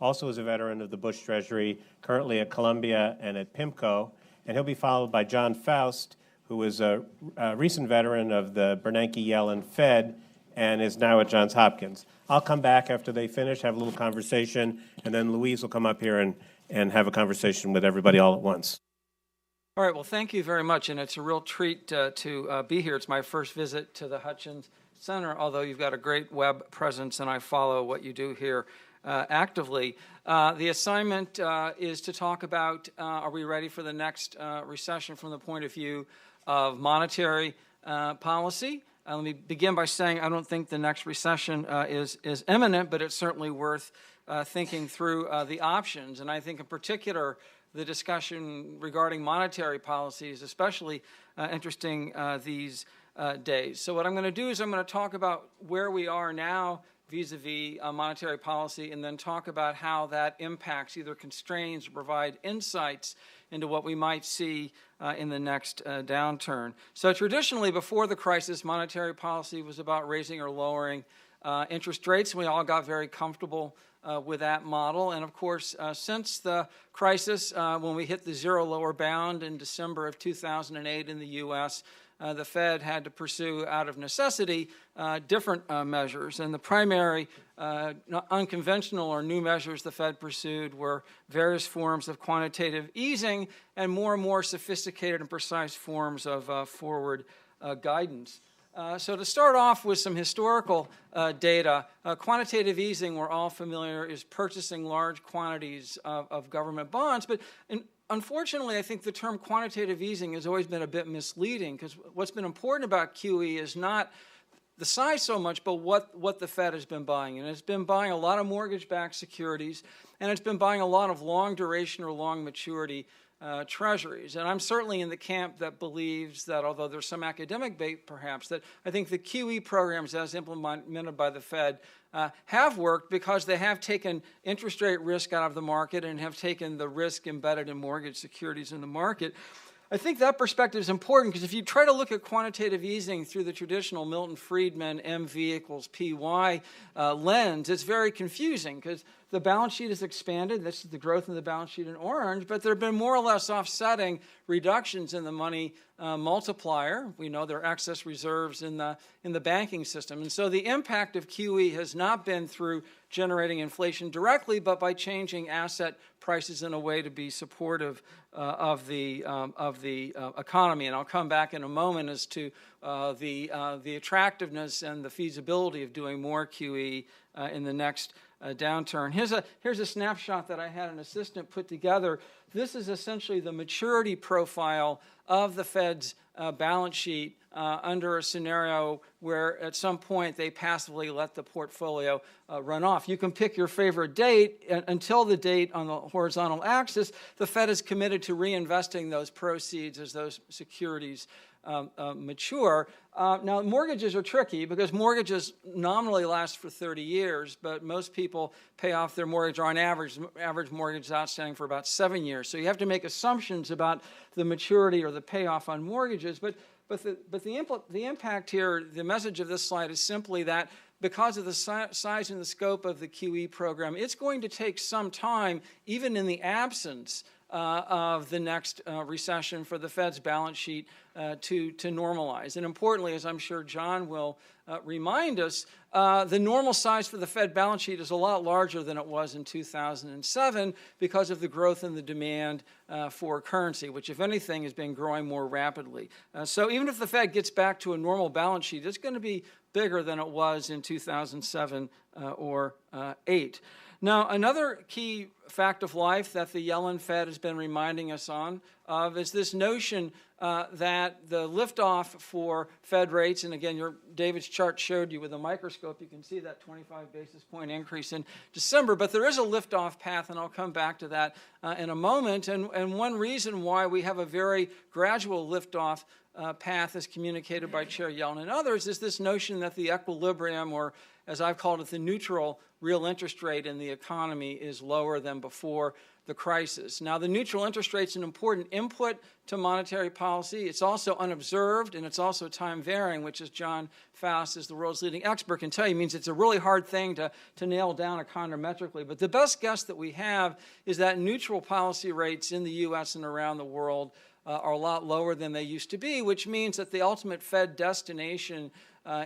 also is a veteran of the Bush Treasury, currently at Columbia and at PIMCO, and he'll be followed by John Faust, who is a recent veteran of the Bernanke-Yellen Fed and is now at Johns Hopkins. I'll come back after they finish, have a little conversation, and then Louise will come up here and have a conversation with everybody all at once. All right, well, thank you very much, and it's a real treat to be here. It's my first visit to the Hutchins Center, although you've got a great web presence, and I follow what you do here actively. The assignment is to talk about, are we ready for the next recession from the point of view of monetary policy? Let me begin by saying I don't think the next recession is imminent, but it's certainly worth thinking through the options. And I think in particular, the discussion regarding monetary policy is especially interesting these days. So what I'm going to do is I'm going to talk about where we are now vis-a-vis monetary policy, and then talk about how that impacts, either constrains or provide insights into what we might see in the next downturn. So traditionally, before the crisis, monetary policy was about raising or lowering interest rates, and we all got very comfortable with that model. And of course, since the crisis, when we hit the zero lower bound in December of 2008 in the U.S., the Fed had to pursue, out of necessity, different measures. And the primary unconventional or new measures the Fed pursued were various forms of quantitative easing and more sophisticated and precise forms of forward guidance. So to start off with some historical data, quantitative easing, we're all familiar, is purchasing large quantities of government bonds. But unfortunately, I think the term quantitative easing has always been a bit misleading, because what's been important about QE is not the size so much, but what the Fed has been buying. And it's been buying a lot of mortgage-backed securities, and it's been buying a lot of long duration or long maturity treasuries. And I'm certainly in the camp that believes that, although there's some academic debate perhaps, that I think the QE programs as implemented by the Fed have worked, because they have taken interest rate risk out of the market and have taken the risk embedded in mortgage securities in the market. I think that perspective is important, because if you try to look at quantitative easing through the traditional Milton Friedman MV equals PY lens, it's very confusing, because the balance sheet has expanded. This is the growth in the balance sheet in orange, but there have been more or less offsetting reductions in the money multiplier. We know there are excess reserves in the banking system. And so the impact of QE has not been through generating inflation directly, but by changing asset prices in a way to be supportive of the economy. And I'll come back in a moment as to the attractiveness and the feasibility of doing more QE in the next downturn. Here's a snapshot that I had an assistant put together. This is essentially the maturity profile of the Fed's balance sheet under a scenario where at some point they passively let the portfolio run off. You can pick your favorite date. Until the date on the horizontal axis, the Fed is committed to reinvesting those proceeds as those securities mature. Now, mortgages are tricky because mortgages nominally last for 30 years, but most people pay off their mortgage, or on average mortgage is outstanding for about 7 years. So you have to make assumptions about the maturity or the payoff on mortgages. But the impact here, the message of this slide is simply that because of the size and the scope of the QE program, it's going to take some time, even in the absence of the next recession, for the Fed's balance sheet to normalize. And importantly, as I'm sure John will remind us, the normal size for the Fed balance sheet is a lot larger than it was in 2007 because of the growth in the demand for currency, which, if anything, has been growing more rapidly. So even if the Fed gets back to a normal balance sheet, it's going to be bigger than it was in 2007 or 8. Now, another key fact of life that the Yellen Fed has been reminding us of is this notion that the liftoff for Fed rates, and again, David's chart showed you with a microscope, you can see that 25 basis point increase in December, but there is a liftoff path, and I'll come back to that in a moment. And one reason why we have a very gradual liftoff path as communicated by Chair Yellen and others is this notion that the equilibrium, or as I've called it, the neutral real interest rate in the economy is lower than before the crisis. Now, the neutral interest rate is an important input to monetary policy. It's also unobserved, and it's also time varying, which, as John Faust, as the world's leading expert, can tell you, means it's a really hard thing to nail down econometrically. But the best guess that we have is that neutral policy rates in the U.S. and around the world are a lot lower than they used to be, which means that the ultimate Fed destination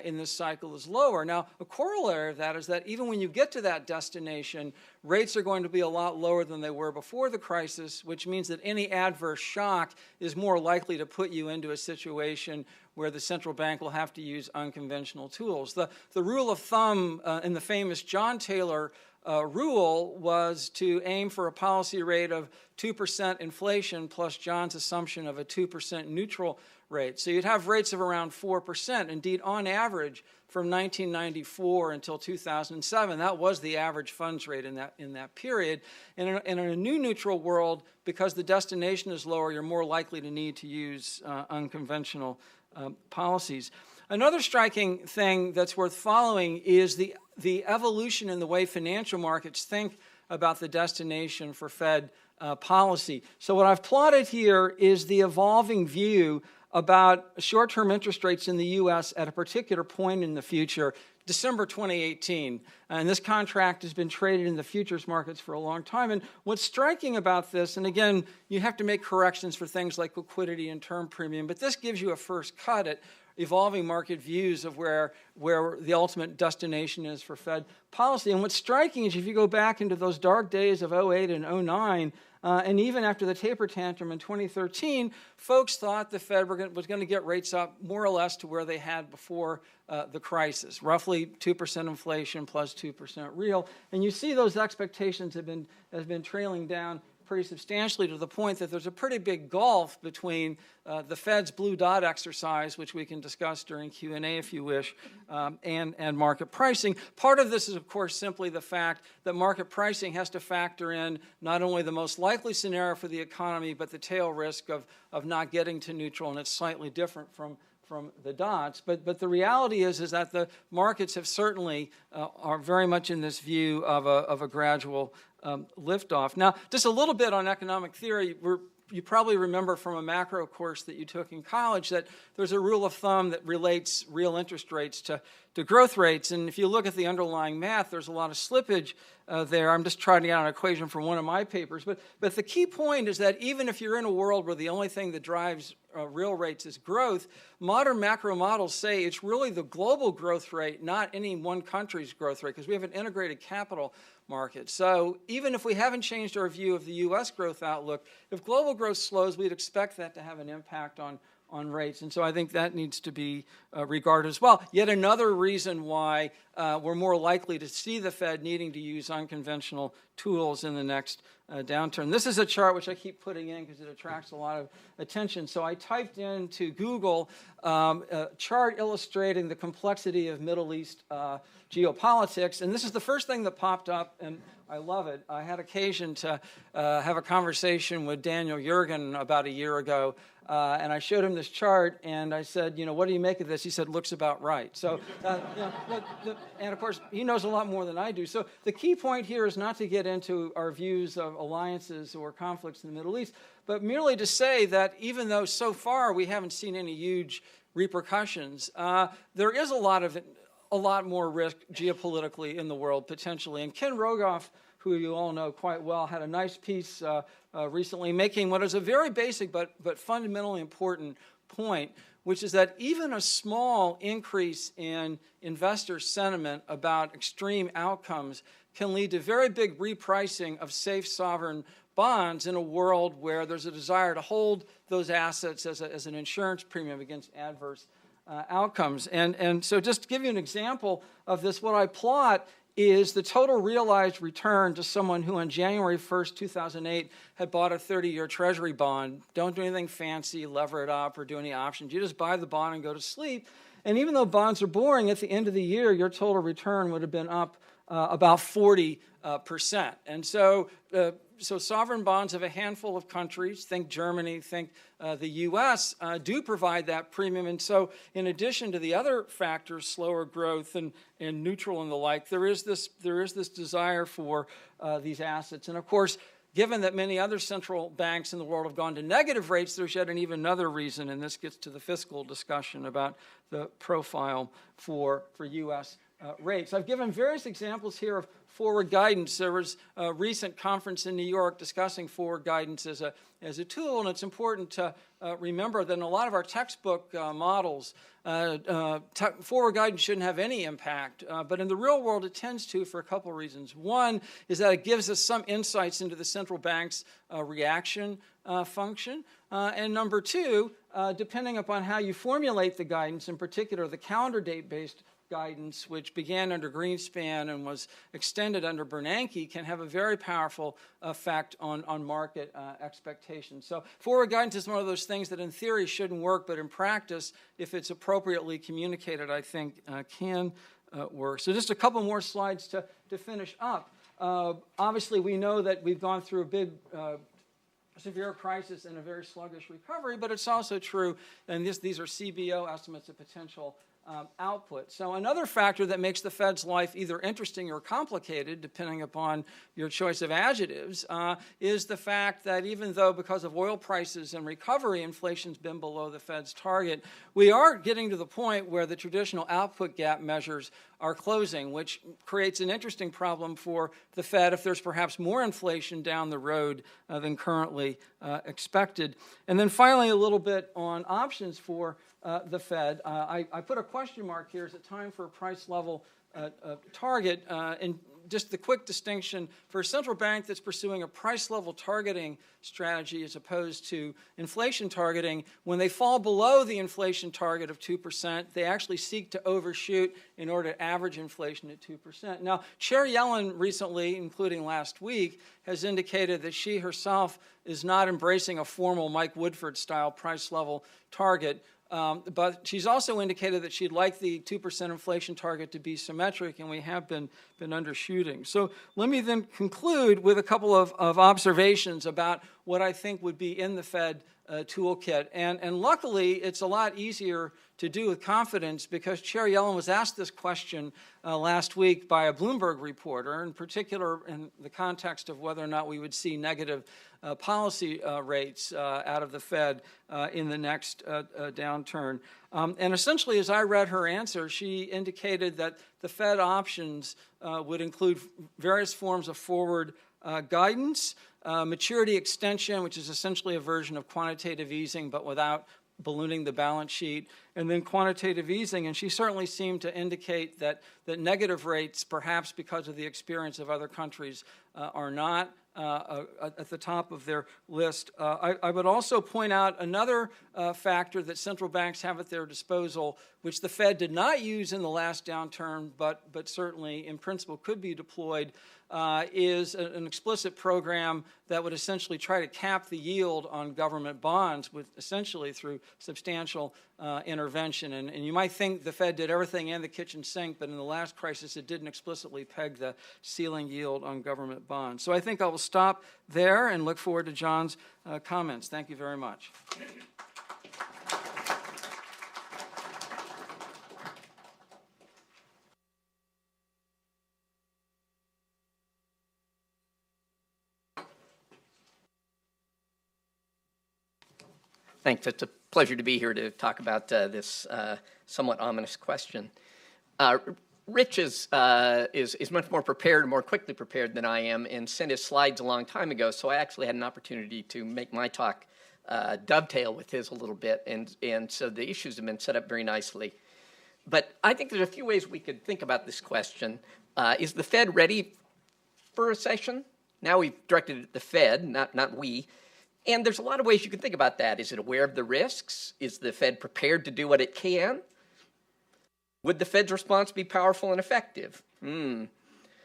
in this cycle is lower. Now, a corollary of that is that even when you get to that destination, rates are going to be a lot lower than they were before the crisis, which means that any adverse shock is more likely to put you into a situation where the central bank will have to use unconventional tools. The rule of thumb in the famous John Taylor rule was to aim for a policy rate of 2% inflation plus John's assumption of a 2% neutral rate. So you'd have rates of around 4%. Indeed, on average, from 1994 until 2007, that was the average funds rate in that period. And in a new neutral world, because the destination is lower, you're more likely to need to use unconventional policies. Another striking thing that's worth following is the evolution in the way financial markets think about the destination for Fed policy. So what I've plotted here is the evolving view about short-term interest rates in the U.S. at a particular point in the future, December 2018. And this contract has been traded in the futures markets for a long time. And what's striking about this, and again, you have to make corrections for things like liquidity and term premium, but this gives you a first cut at evolving market views of where the ultimate destination is for Fed policy. And what's striking is if you go back into those dark days of 08 and 09, and even after the taper tantrum in 2013, folks thought the Fed was going to get rates up more or less to where they had before the crisis, roughly 2% inflation plus 2% real. And you see those expectations have been trailing down pretty substantially to the point that there's a pretty big gulf between the Fed's blue dot exercise, which we can discuss during Q&A if you wish, and market pricing. Part of this is, of course, simply the fact that market pricing has to factor in not only the most likely scenario for the economy, but the tail risk of not getting to neutral, and it's slightly different from the dots. But the reality is that the markets have certainly are very much in this view of a gradual liftoff. Now, just a little bit on economic theory. You probably remember from a macro course that you took in college that there's a rule of thumb that relates real interest rates to growth rates. And if you look at the underlying math, there's a lot of slippage there. I'm just trying to get an equation from one of my papers. But the key point is that even if you're in a world where the only thing that drives real rates is growth, modern macro models say it's really the global growth rate, not any one country's growth rate, because we have an integrated capital market. So even if we haven't changed our view of the U.S. growth outlook, if global growth slows, we'd expect that to have an impact on on rates. And so I think that needs to be regarded as well. Yet another reason why we're more likely to see the Fed needing to use unconventional tools in the next downturn. This is a chart which I keep putting in because it attracts a lot of attention. So I typed into Google a chart illustrating the complexity of Middle East geopolitics, and this is the first thing that popped up, and I love it. I had occasion to have a conversation with Daniel Yergin about a year ago, and I showed him this chart, and I said, what do you make of this? He said, looks about right. So, and of course, he knows a lot more than I do. So the key point here is not to get into our views of alliances or conflicts in the Middle East, but merely to say that even though so far we haven't seen any huge repercussions, there is a lot more risk geopolitically in the world, potentially. And Ken Rogoff, who you all know quite well, had a nice piece recently making what is a very basic but fundamentally important point, which is that even a small increase in investor sentiment about extreme outcomes can lead to very big repricing of safe sovereign bonds in a world where there's a desire to hold those assets as an insurance premium against adverse outcomes. And so just to give you an example of this, what I plot is the total realized return to someone who on January 1st, 2008 had bought a 30-year Treasury bond. Don't do anything fancy, lever it up, or do any options. You just buy the bond and go to sleep. And even though bonds are boring, at the end of the year, your total return would have been up about 40%. And so sovereign bonds of a handful of countries, think Germany, think the U.S., do provide that premium. And so in addition to the other factors, slower growth and neutral and the like, there is this desire for these assets. And of course, given that many other central banks in the world have gone to negative rates, there's yet even another reason, and this gets to the fiscal discussion about the profile for U.S. Rates. I've given various examples here of forward guidance. There was a recent conference in New York discussing forward guidance as a tool, and it's important to remember that in a lot of our textbook models, forward guidance shouldn't have any impact, but in the real world it tends to for a couple of reasons. One is that it gives us some insights into the central bank's reaction function, and number two, depending upon how you formulate the guidance, in particular the calendar date-based guidance, which began under Greenspan and was extended under Bernanke, can have a very powerful effect on market expectations. So forward guidance is one of those things that in theory shouldn't work, but in practice, if it's appropriately communicated, I think can work. So just a couple more slides to finish up. Obviously, we know that we've gone through a big severe crisis and a very sluggish recovery, but it's also true, and these are CBO estimates of potential output. So another factor that makes the Fed's life either interesting or complicated, depending upon your choice of adjectives, is the fact that even though because of oil prices and recovery, inflation's been below the Fed's target, we are getting to the point where the traditional output gap measures are closing, which creates an interesting problem for the Fed if there's perhaps more inflation down the road than currently expected. And then finally, a little bit on options for the Fed. I put a question mark here. Is it time for a price level target? And just the quick distinction, for a central bank that's pursuing a price level targeting strategy as opposed to inflation targeting, when they fall below the inflation target of 2%, they actually seek to overshoot in order to average inflation at 2%. Now, Chair Yellen recently, including last week, has indicated that she herself is not embracing a formal Mike Woodford-style price level target. But she's also indicated that she'd like the 2% inflation target to be symmetric, and we have been undershooting. So let me then conclude with a couple of observations about what I think would be in the Fed toolkit. And luckily, it's a lot easier to do with confidence because Chair Yellen was asked this question last week by a Bloomberg reporter, in particular in the context of whether or not we would see negative policy rates out of the Fed in the next downturn. And essentially, as I read her answer, she indicated that the Fed options would include various forms of forward guidance, maturity extension, which is essentially a version of quantitative easing but without ballooning the balance sheet, and then quantitative easing. And she certainly seemed to indicate that negative rates, perhaps because of the experience of other countries, are not at the top of their list. I would also point out another factor that central banks have at their disposal, which the Fed did not use in the last downturn, but certainly in principle could be deployed, is an explicit program that would essentially try to cap the yield on government bonds with essentially through substantial intervention. And you might think the Fed did everything in the kitchen sink, but in the last crisis it didn't explicitly peg the ceiling yield on government bonds. So I think I will stop there and look forward to John's comments. Thank you very much. Thanks. It's a pleasure to be here to talk about this somewhat ominous question. Rich is much more prepared, more quickly prepared than I am, and sent his slides a long time ago, so I actually had an opportunity to make my talk dovetail with his a little bit, and so the issues have been set up very nicely. But I think there's a few ways we could think about this question. Is the Fed ready for a recession? Now we've directed it at the Fed, not we. And there's a lot of ways you can think about that. Is it aware of the risks? Is the Fed prepared to do what it can? Would the Fed's response be powerful and effective?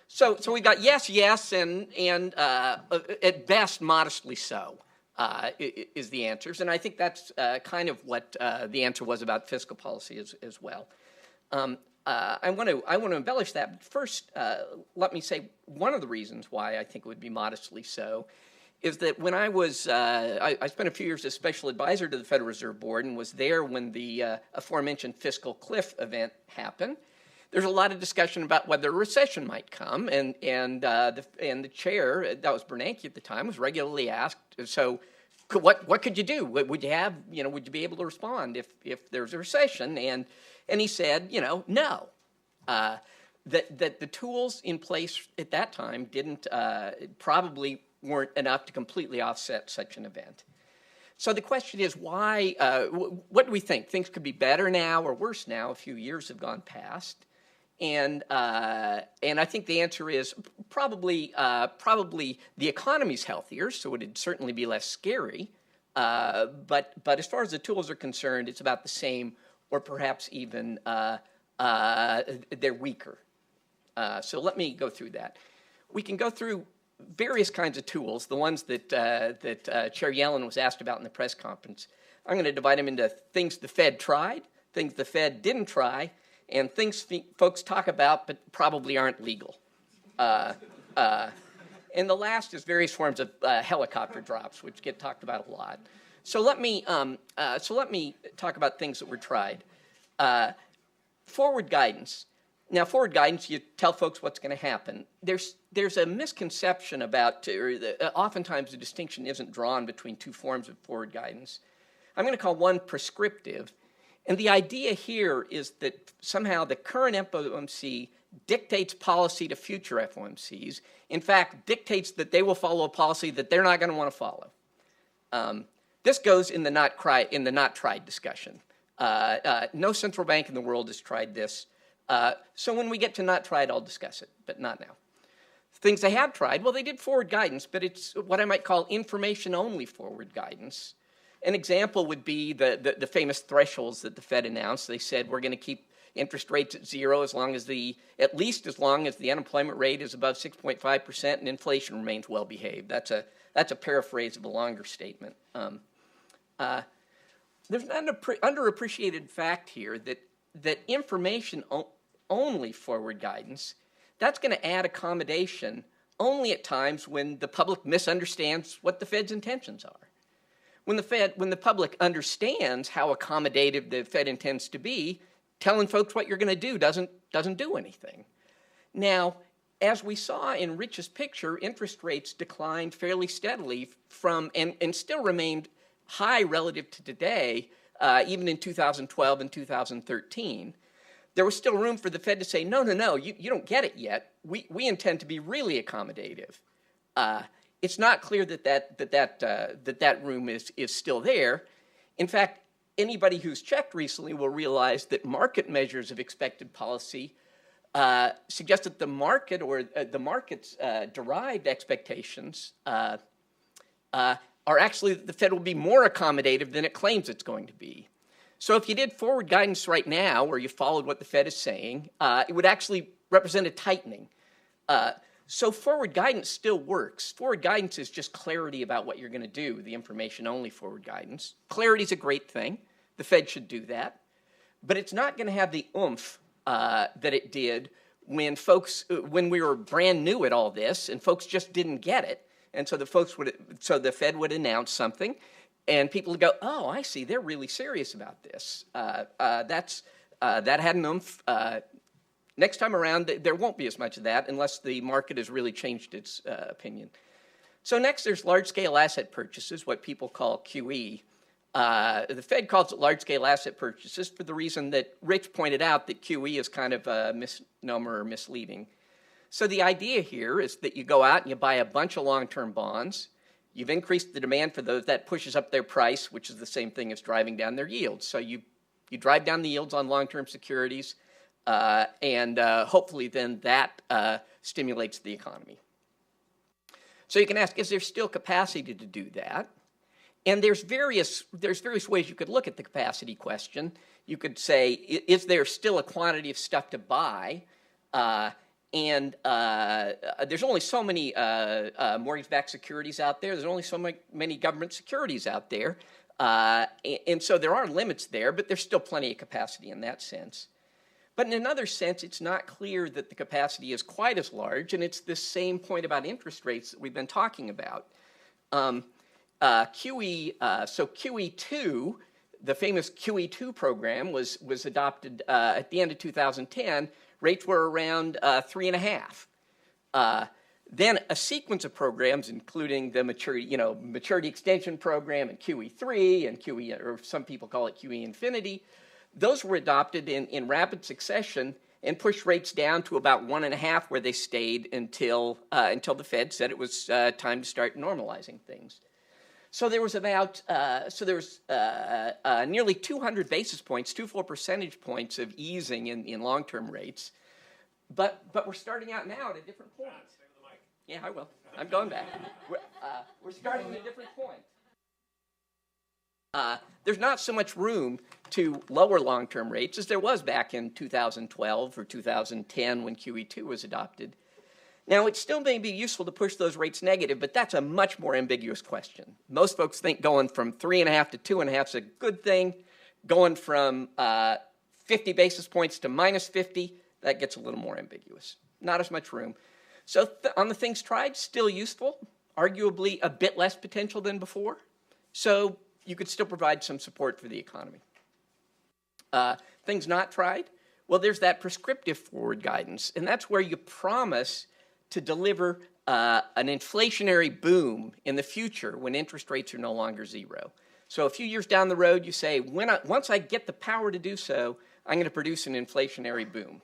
So we got yes, and at best, modestly so is the answers. And I think that's kind of what the answer was about fiscal policy as well. I want to embellish that. But first, let me say one of the reasons why I think it would be modestly so is that when I was, I spent a few years as special advisor to the Federal Reserve Board and was there when the aforementioned fiscal cliff event happened. There's a lot of discussion about whether a recession might come, and the chair, that was Bernanke at the time, was regularly asked, so what could you do? Would you have, would you be able to respond if there's a recession? And he said, no. That the tools in place at that time didn't probably weren't enough to completely offset such an event. So the question is why, what do we think? Things could be better now or worse now? A few years have gone past. And I think the answer is probably the economy's healthier, so it'd certainly be less scary. But as far as the tools are concerned, it's about the same, or perhaps even they're weaker. So let me go through that. We can go through various kinds of tools, the ones that Chair Yellen was asked about in the press conference. I'm going to divide them into things the Fed tried, things the Fed didn't try, and things folks talk about but probably aren't legal. And the last is various forms of helicopter drops, which get talked about a lot. So let me talk about things that were tried. Forward guidance. Now, forward guidance, you tell folks what's going to happen. There's a misconception about, oftentimes the distinction isn't drawn between two forms of forward guidance. I'm going to call one prescriptive. And the idea here is that somehow the current FOMC dictates policy to future FOMCs. In fact, dictates that they will follow a policy that they're not going to want to follow. This goes in the not tried discussion. No central bank in the world has tried this. So when we get to not tried, I'll discuss it, but not now. Things they have tried, well, they did forward guidance, but it's what I might call information-only forward guidance. An example would be the famous thresholds that the Fed announced. They said we're going to keep interest rates at zero at least as long as the unemployment rate is above 6.5% and inflation remains well behaved. That's a paraphrase of a longer statement. There's an underappreciated fact here that information-only forward guidance, that's going to add accommodation only at times when the public misunderstands what the Fed's intentions are. When the public understands how accommodative the Fed intends to be, telling folks what you're going to do doesn't do anything. Now, as we saw in Rich's picture, interest rates declined fairly steadily and still remained high relative to today, even in 2012 and 2013. There was still room for the Fed to say, no, you don't get it yet. We intend to be really accommodative. It's not clear that room is still there. In fact, anybody who's checked recently will realize that market measures of expected policy suggests that the market or the market's derived expectations are actually that the Fed will be more accommodative than it claims it's going to be. So if you did forward guidance right now, or you followed what the Fed is saying, it would actually represent a tightening. So forward guidance still works. Forward guidance is just clarity about what you're going to do, the information-only forward guidance. Clarity is a great thing. The Fed should do that. But it's not going to have the oomph that it did when we were brand new at all this, and folks just didn't get it. And so the Fed would announce something, and people would go, "Oh, I see. They're really serious about this." That had an oomph. Next time around, there won't be as much of that unless the market has really changed its opinion. So next, there's large-scale asset purchases, what people call QE. The Fed calls it large-scale asset purchases for the reason that Rich pointed out that QE is kind of a misnomer or misleading. So the idea here is that you go out and you buy a bunch of long-term bonds. You've increased the demand for those. That pushes up their price, which is the same thing as driving down their yields. So you drive down the yields on long-term securities, and hopefully then that stimulates the economy. So you can ask, is there still capacity to do that? And there's various ways you could look at the capacity question. You could say, is there still a quantity of stuff to buy? And there's only so many mortgage-backed securities out there. There's only so many government securities out there. And so there are limits there, but there's still plenty of capacity in that sense. But in another sense, it's not clear that the capacity is quite as large, and it's the same point about interest rates that we've been talking about. QE2, the famous QE2 program was adopted at the end of 2010. Rates were around 3.5. Then a sequence of programs, including the maturity extension program and QE3 and QE, or some people call it QE infinity, those were adopted in rapid succession and pushed rates down to about 1.5, where they stayed until the Fed said it was time to start normalizing things. So there was nearly 200 basis points, 2 full percentage points of easing in long-term rates, but we're starting out now at a different point. Yeah, I will. I'm going back. We're starting at a different point. There's not so much room to lower long-term rates as there was back in 2012 or 2010 when QE2 was adopted. Now, it still may be useful to push those rates negative, but that's a much more ambiguous question. Most folks think going from 3.5 to 2.5 is a good thing. Going from 50 basis points to minus 50, that gets a little more ambiguous. Not as much room. So on the things tried, still useful, arguably a bit less potential than before. So you could still provide some support for the economy. Things not tried, well, there's that prescriptive forward guidance, and that's where you promise to deliver an inflationary boom in the future when interest rates are no longer zero. So a few years down the road, you say, once I get the power to do so, I'm going to produce an inflationary boom.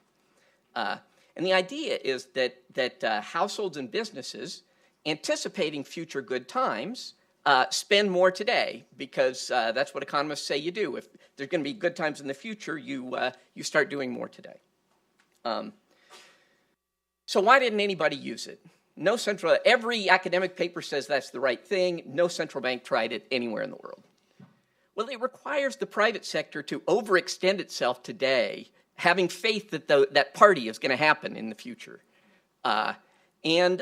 And the idea is that households and businesses, anticipating future good times, spend more today, because that's what economists say you do. If there's going to be good times in the future, you start doing more today. So why didn't anybody use it? Every academic paper says that's the right thing. No central bank tried it anywhere in the world. Well, it requires the private sector to overextend itself today, having faith that that party is going to happen in the future. And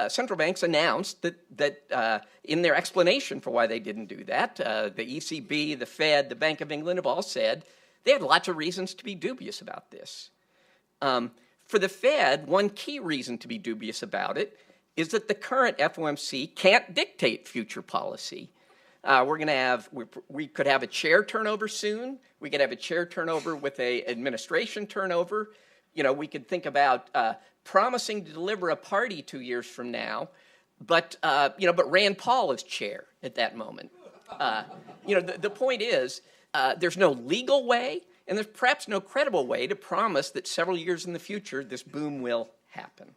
central banks announced that in their explanation for why they didn't do that, the ECB, the Fed, the Bank of England have all said they had lots of reasons to be dubious about this. For the Fed, one key reason to be dubious about it is that the current FOMC can't dictate future policy. We could have a chair turnover soon. We could have a chair turnover with a administration turnover. We could think about promising to deliver a party 2 years from now, but Rand Paul is chair at that moment. The point is, there's no legal way, and there's perhaps no credible way to promise that several years in the future this boom will happen.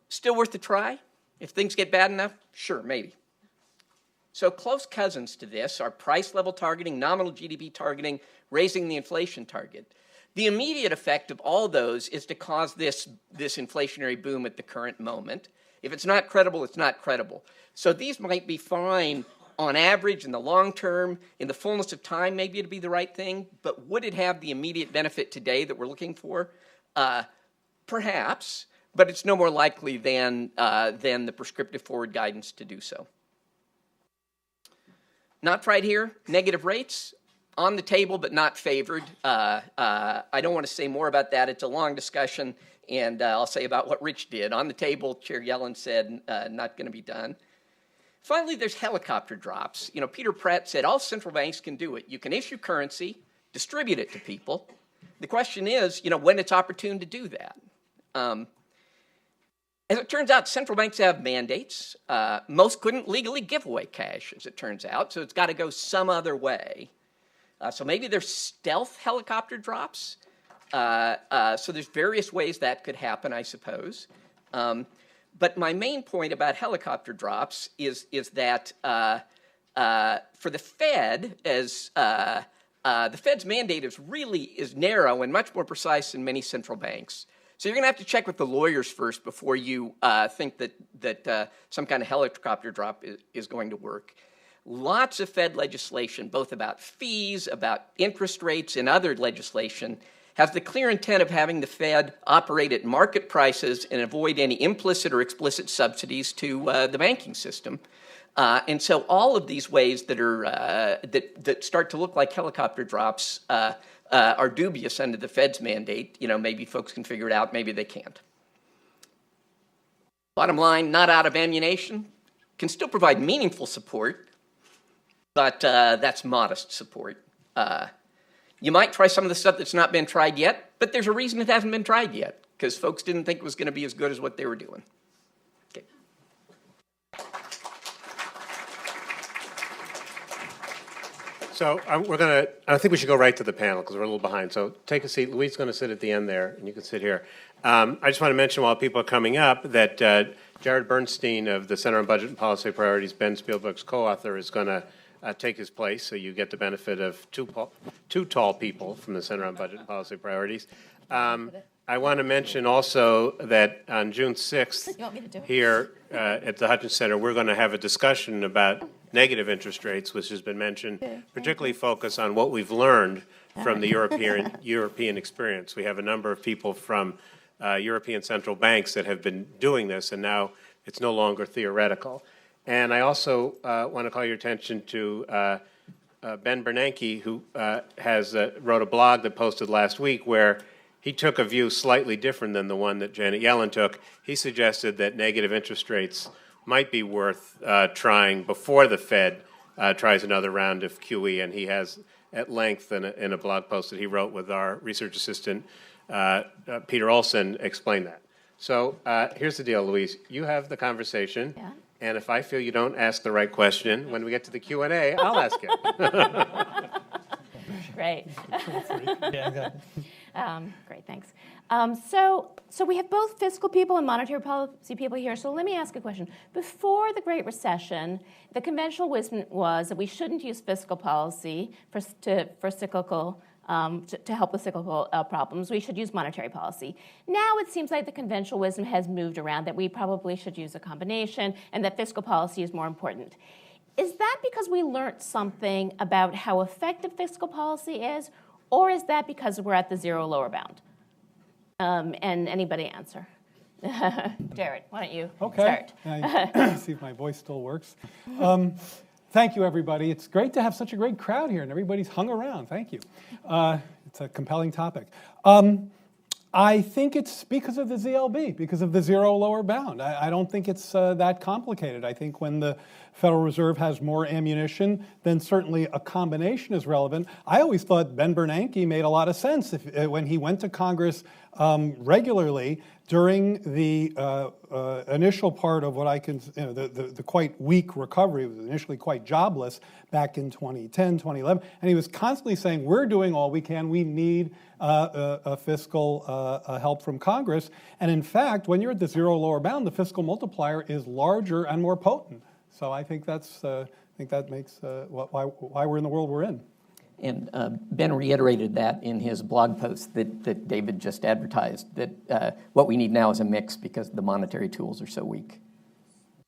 Still worth a try? If things get bad enough, sure, maybe. So close cousins to this are price level targeting, nominal GDP targeting, raising the inflation target. The immediate effect of all those is to cause this inflationary boom at the current moment. If it's not credible, it's not credible. So these might be fine on average in the long term. In the fullness of time, maybe it'd be the right thing. But would it have the immediate benefit today that we're looking for? Perhaps, but it's no more likely than the prescriptive forward guidance to do so. Not right here, negative rates. On the table, but not favored. I don't want to say more about that. It's a long discussion, and I'll say about what Rich did. On the table, Chair Yellen said, not going to be done. Finally, there's helicopter drops. You know, Peter Pratt said all central banks can do it. You can issue currency, distribute it to people. The question is, you know, when it's opportune to do that. As it turns out, central banks have mandates. Most couldn't legally give away cash, as it turns out, so it's got to go some other way. So maybe there's stealth helicopter drops. So there's various ways that could happen, I suppose. But my main point about helicopter drops is that for the Fed, as the Fed's mandate is narrow and much more precise than many central banks. So you're going to have to check with the lawyers first before you think that some kind of helicopter drop is going to work. Lots of Fed legislation, both about fees, about interest rates, and other legislation, has the clear intent of having the Fed operate at market prices and avoid any implicit or explicit subsidies to the banking system. And so all of these ways that are that start to look like helicopter drops are dubious under the Fed's mandate. You know, maybe folks can figure it out, maybe they can't. Bottom line, not out of ammunition, can still provide meaningful support, but that's modest support. You might try some of the stuff that's not been tried yet, but there's a reason it hasn't been tried yet, because folks didn't think it was going to be as good as what they were doing. Okay. So I think we should go right to the panel because we're a little behind. So take a seat. Louise is going to sit at the end there, and you can sit here. I just want to mention while people are coming up that Jared Bernstein of the Center on Budget and Policy Priorities, Ben Spielberg's co-author, is going to take his place, so you get the benefit of two tall people from the Center on Budget and Policy Priorities. I want to mention also that on June 6th here at the Hutchins Center, we're going to have a discussion about negative interest rates, which has been mentioned, particularly focus on what we've learned from the European experience. We have a number of people from European central banks that have been doing this, and now it's no longer theoretical. And I also want to call your attention to Ben Bernanke, who wrote a blog that posted last week where he took a view slightly different than the one that Janet Yellen took. He suggested that negative interest rates might be worth trying before the Fed tries another round of QE, and he has at length in a blog post that he wrote with our research assistant, Peter Olson, explained that. So here's the deal, Louise. You have the conversation. Yeah. And if I feel you don't ask the right question, when we get to the Q&A, I'll ask it. Great. Great, thanks. So we have both fiscal people and monetary policy people here. So let me ask a question. Before the Great Recession, the conventional wisdom was that we shouldn't use fiscal policy for cyclical to help with cyclical problems. We should use monetary policy. Now it seems like the conventional wisdom has moved around that we probably should use a combination and that fiscal policy is more important. Is that because we learned something about how effective fiscal policy is, or is that because we're at the zero lower bound? And anybody answer? Jared, why don't you start? Okay. See if my voice still works. Thank you, everybody. It's great to have such a great crowd here, and everybody's hung around. Thank you. It's a compelling topic. I think it's because of the ZLB, because of the zero lower bound. I don't think it's that complicated. I think when the Federal Reserve has more ammunition, then certainly a combination is relevant. I always thought Ben Bernanke made a lot of sense when he went to Congress regularly during the initial part of what I can, the quite weak recovery. It was initially quite jobless back in 2010, 2011, and he was constantly saying, we're doing all we can, we need a fiscal help from Congress. And in fact, when you're at the zero lower bound, the fiscal multiplier is larger and more potent. So I think that makes why we're in the world we're in. And Ben reiterated that in his blog post that David just advertised, that what we need now is a mix because the monetary tools are so weak.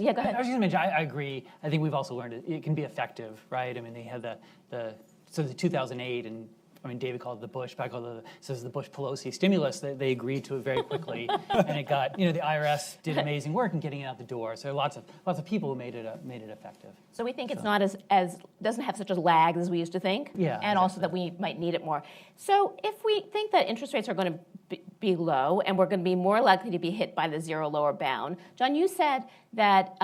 Yeah, go ahead. I was just going to mention, I agree. I think we've also learned it can be effective, right? I mean, they had the 2008, and I mean, David called it the Bush, but I call it the Bush-Pelosi stimulus. They agreed to it very quickly, and it got, the IRS did amazing work in getting it out the door. So lots of people who made it effective. So we think it's not as doesn't have such a lag as we used to think, Yeah, and also that we might need it more. So if we think that interest rates are going to be low and we're going to be more likely to be hit by the zero lower bound, John, you said that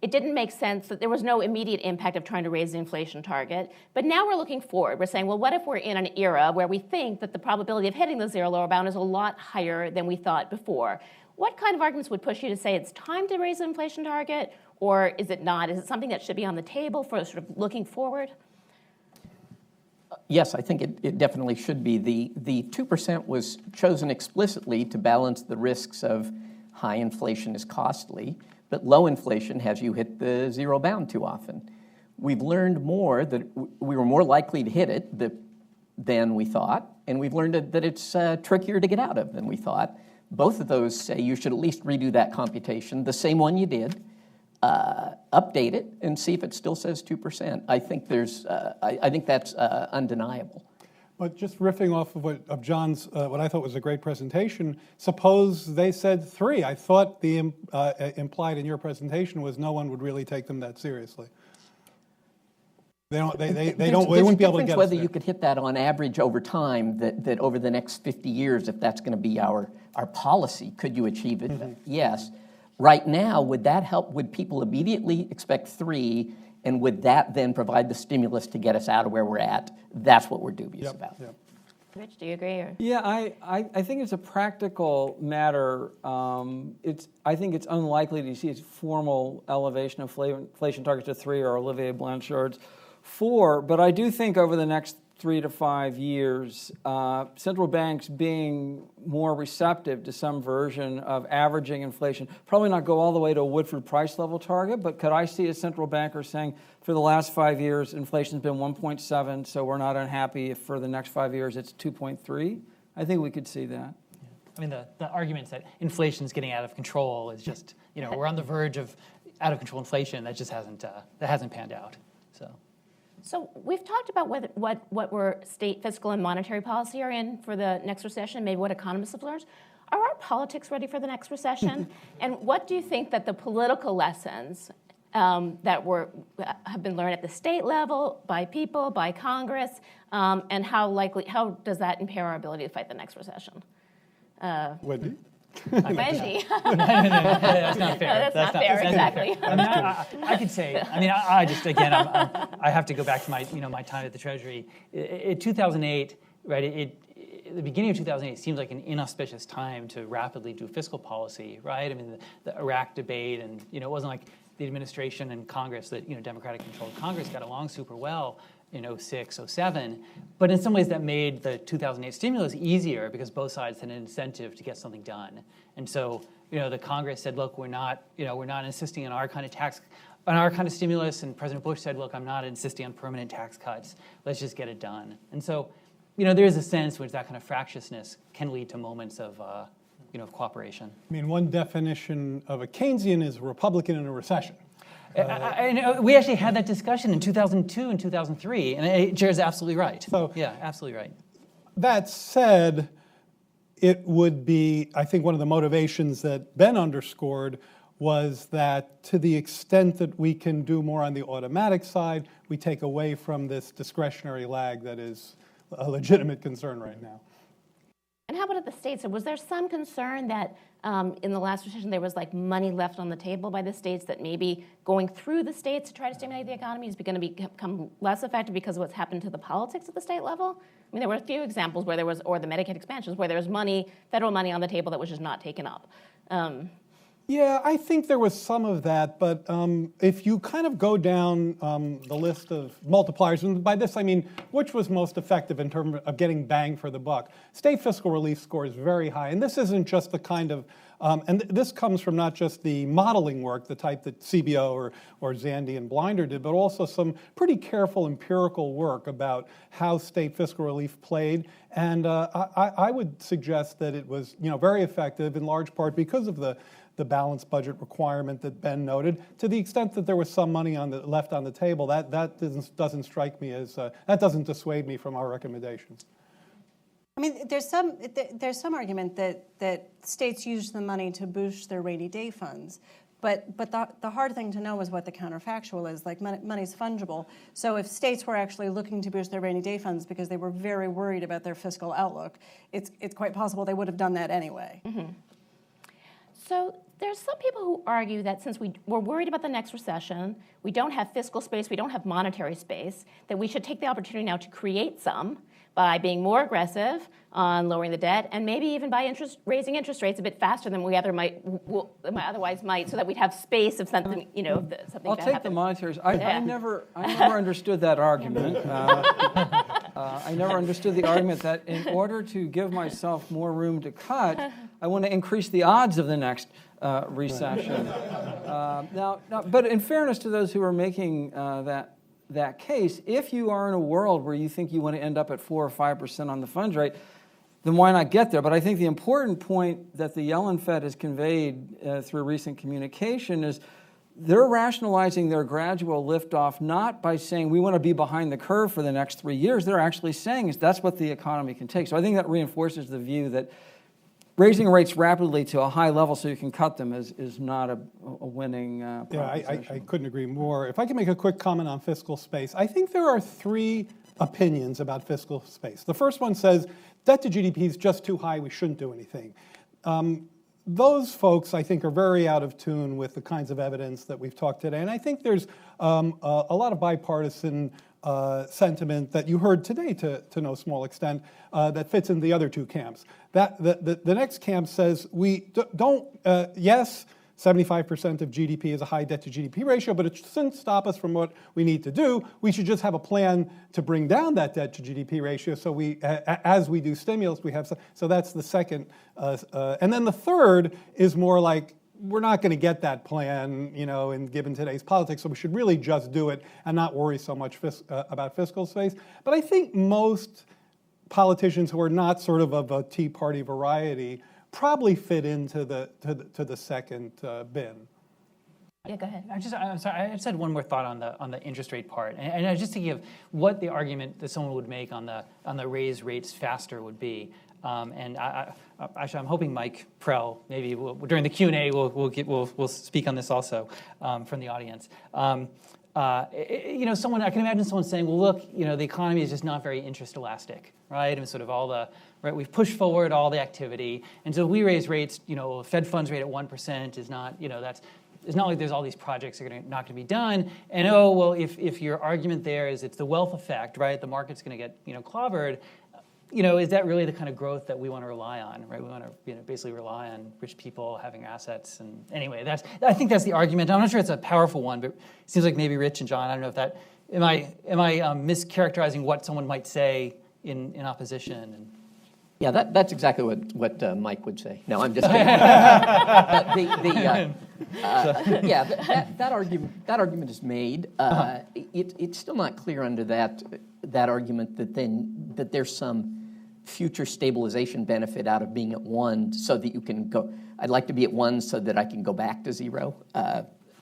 it didn't make sense, that there was no immediate impact of trying to raise the inflation target, but now we're looking forward. We're saying, well, what if we're in an era where we think that the probability of hitting the zero lower bound is a lot higher than we thought before? What kind of arguments would push you to say it's time to raise the inflation target, or is it not? Is it something that should be on the table for sort of looking forward? Yes, I think it definitely should be. The 2% was chosen explicitly to balance the risks of high inflation is costly, but low inflation has you hit the zero bound too often. We've learned more that we were more likely to hit it than we thought, and we've learned that it's trickier to get out of than we thought. Both of those say you should at least redo that computation, the same one you did, update it, and see if it still says 2%. I think I think that's undeniable. But just riffing off of John's, what I thought was a great presentation, suppose they said 3. I thought the implied in your presentation was no one would really take them that seriously. They wouldn't be able to get us whether there. you could hit that on average over time, that over the next 50 years, if that's going to be our policy, could you achieve it? Mm-hmm. Yes. Right now, would that help? Would people immediately expect 3, and would that then provide the stimulus to get us out of where we're at? That's what we're dubious about. Yep. Rich, do you agree? Or? Yeah, I think it's a practical matter. I think it's unlikely to see a formal elevation of inflation target to 3 or Olivier Blanchard's 4, but I do think over the next 3 to 5 years, central banks being more receptive to some version of averaging inflation, probably not go all the way to a Woodford price level target, but could I see a central banker saying, for the last 5 years, inflation's been 1.7, so we're not unhappy if for the next 5 years it's 2.3? I think we could see that. I mean, the arguments that inflation's getting out of control is just, we're on the verge of out of control inflation. That just hasn't panned out. So we've talked about what state fiscal and monetary policy are in for the next recession, maybe what economists have learned. Are our politics ready for the next recession? And what do you think that the political lessons that have been learned at the state level, by people, by Congress, and how does that impair our ability to fight the next recession? Wendy? Wendy. No, that's not fair. No, that's not fair, exactly. I mean, I could say, I just, again, I have to go back to my time at the Treasury. In 2008, right, the beginning of 2008 seems like an inauspicious time to rapidly do fiscal policy, right? I mean, the Iraq debate, and, it wasn't like the administration and Congress, that, Democratic-controlled Congress got along super well in 06, 07, but in some ways that made the 2008 stimulus easier because both sides had an incentive to get something done. And so, the Congress said, look, we're not insisting on our kind of stimulus, and President Bush said, look, I'm not insisting on permanent tax cuts. Let's just get it done. And so, there is a sense which that kind of fractiousness can lead to moments of cooperation. I mean, one definition of a Keynesian is a Republican in a recession. We actually had that discussion in 2002 and 2003, and Jared's absolutely right. So, yeah, absolutely right. That said, it would be, I think one of the motivations that Ben underscored was that to the extent that we can do more on the automatic side, we take away from this discretionary lag that is a legitimate concern right now. And how about at the states? So was there some concern that in the last recession there was money left on the table by the states, that maybe going through the states to try to stimulate the economy is going to become less effective because of what's happened to the politics at the state level? I mean, there were a few examples where there was, or the Medicaid expansions, where there was federal money on the table that was just not taken up. Yeah, I think there was some of that, but if you kind of go down the list of multipliers, and by this I mean which was most effective in terms of getting bang for the buck, state fiscal relief score is very high, and this isn't just the kind of This comes from not just the modeling work, the type that CBO or Zandi and Blinder did, but also some pretty careful empirical work about how state fiscal relief played. And I would suggest that it was, very effective in large part because of the balanced budget requirement that Ben noted. To the extent that there was some money left on the table, that doesn't strike me as that doesn't dissuade me from our recommendations. I mean, there's some argument that states use the money to boost their rainy day funds, but the hard thing to know is what the counterfactual is. Like, money's fungible. So if states were actually looking to boost their rainy day funds because they were very worried about their fiscal outlook, it's quite possible they would have done that anyway. Mm-hmm. So there's some people who argue that since we're worried about the next recession, we don't have fiscal space, we don't have monetary space, that we should take the opportunity now to create some by being more aggressive on lowering the debt, and maybe even by raising interest rates a bit faster than we otherwise might, so that we'd have space of something, something. I'll take the monetaries. I never understood that argument. I never understood the argument that in order to give myself more room to cut, I want to increase the odds of the next recession. But in fairness to those who are making that case, if you are in a world where you think you want to end up at 4 or 5% on the funds rate, then why not get there? But I think the important point that the Yellen Fed has conveyed through recent communication is they're rationalizing their gradual liftoff not by saying we want to be behind the curve for the next 3 years. They're actually saying that's what the economy can take. So I think that reinforces the view that raising rates rapidly to a high level so you can cut them is not a winning proposition. I couldn't agree more. If I can make a quick comment on fiscal space, I think there are 3 opinions about fiscal space. The first one says debt to GDP is just too high, we shouldn't do anything. Those folks, I think, are very out of tune with the kinds of evidence that we've talked today. And I think there's a lot of bipartisan sentiment that you heard today to no small extent that fits in the other 2 camps. The next camp says we don't, yes, 75% of GDP is a high debt to GDP ratio, but it shouldn't stop us from what we need to do. We should just have a plan to bring down that debt to GDP ratio. So as we do stimulus, we have, so that's the second. And then the third is more like, we're not going to get that plan, given today's politics, so we should really just do it and not worry so much about fiscal space. But I think most politicians who are not sort of a Tea Party variety probably fit into the second bin. Yeah, go ahead. I'm sorry. I just had one more thought on the interest rate part, and I just thinking of what the argument that someone would make on the raise rates faster would be. And actually, I'm hoping Mike Prell maybe during the Q&A we'll speak on this also from the audience. I can imagine someone saying, well, look, the economy is just not very interest elastic, right? And sort of we've pushed forward all the activity, and so if we raise rates, Fed funds rate at 1% is not, it's not like there's all these projects that are not going to be done. And if your argument there is it's the wealth effect, right? The market's going to get clobbered. Is that really the kind of growth that we want to rely on, right? We want to basically rely on rich people having assets. And anyway, I think that's the argument. I'm not sure it's a powerful one, but it seems like maybe Rich and John, I don't know if that, am I mischaracterizing what someone might say in opposition? Yeah, that's exactly what Mike would say. No, I'm just kidding. That argument is made. It's still not clear under that argument that there's some future stabilization benefit out of being at 1 so that you can go. I'd like to be at 1 so that I can go back to 0.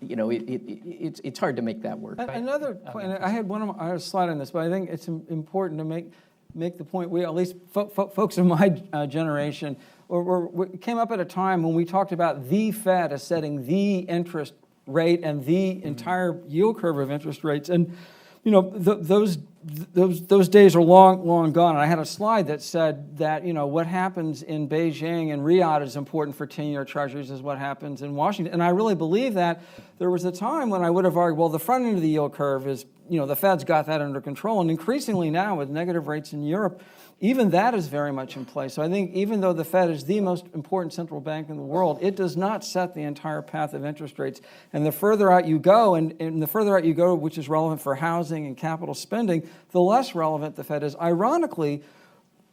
It's hard to make that work. Another point, and I had a slide on this, but I think it's important to make the point. We, at least folks of my generation, we came up at a time when we talked about the Fed as setting the interest rate and the entire yield curve of interest rates, and those days are long gone. And I had a slide that said that what happens in Beijing and Riyadh is important for 10-year treasuries as what happens in Washington. And I really believe that. There was a time when I would have argued, well, the front end of the yield curve is, the Fed's got that under control. And increasingly now with negative rates in Europe, even that is very much in place. So I think even though the Fed is the most important central bank in the world, it does not set the entire path of interest rates. And the further out you go, and the further out you go, which is relevant for housing and capital spending, the less relevant the Fed is. Ironically,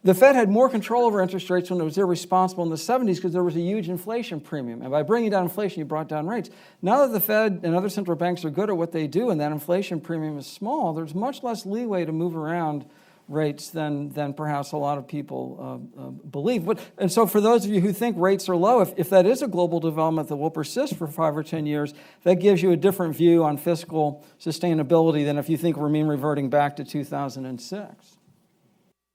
The Fed had more control over interest rates when it was irresponsible in the 70s because there was a huge inflation premium. And by bringing down inflation, you brought down rates. Now that the Fed and other central banks are good at what they do and that inflation premium is small, there's much less leeway to move around rates than perhaps a lot of people believe. And so for those of you who think rates are low, if that is a global development that will persist for 5 or 10 years, that gives you a different view on fiscal sustainability than if you think we're mean reverting back to 2006.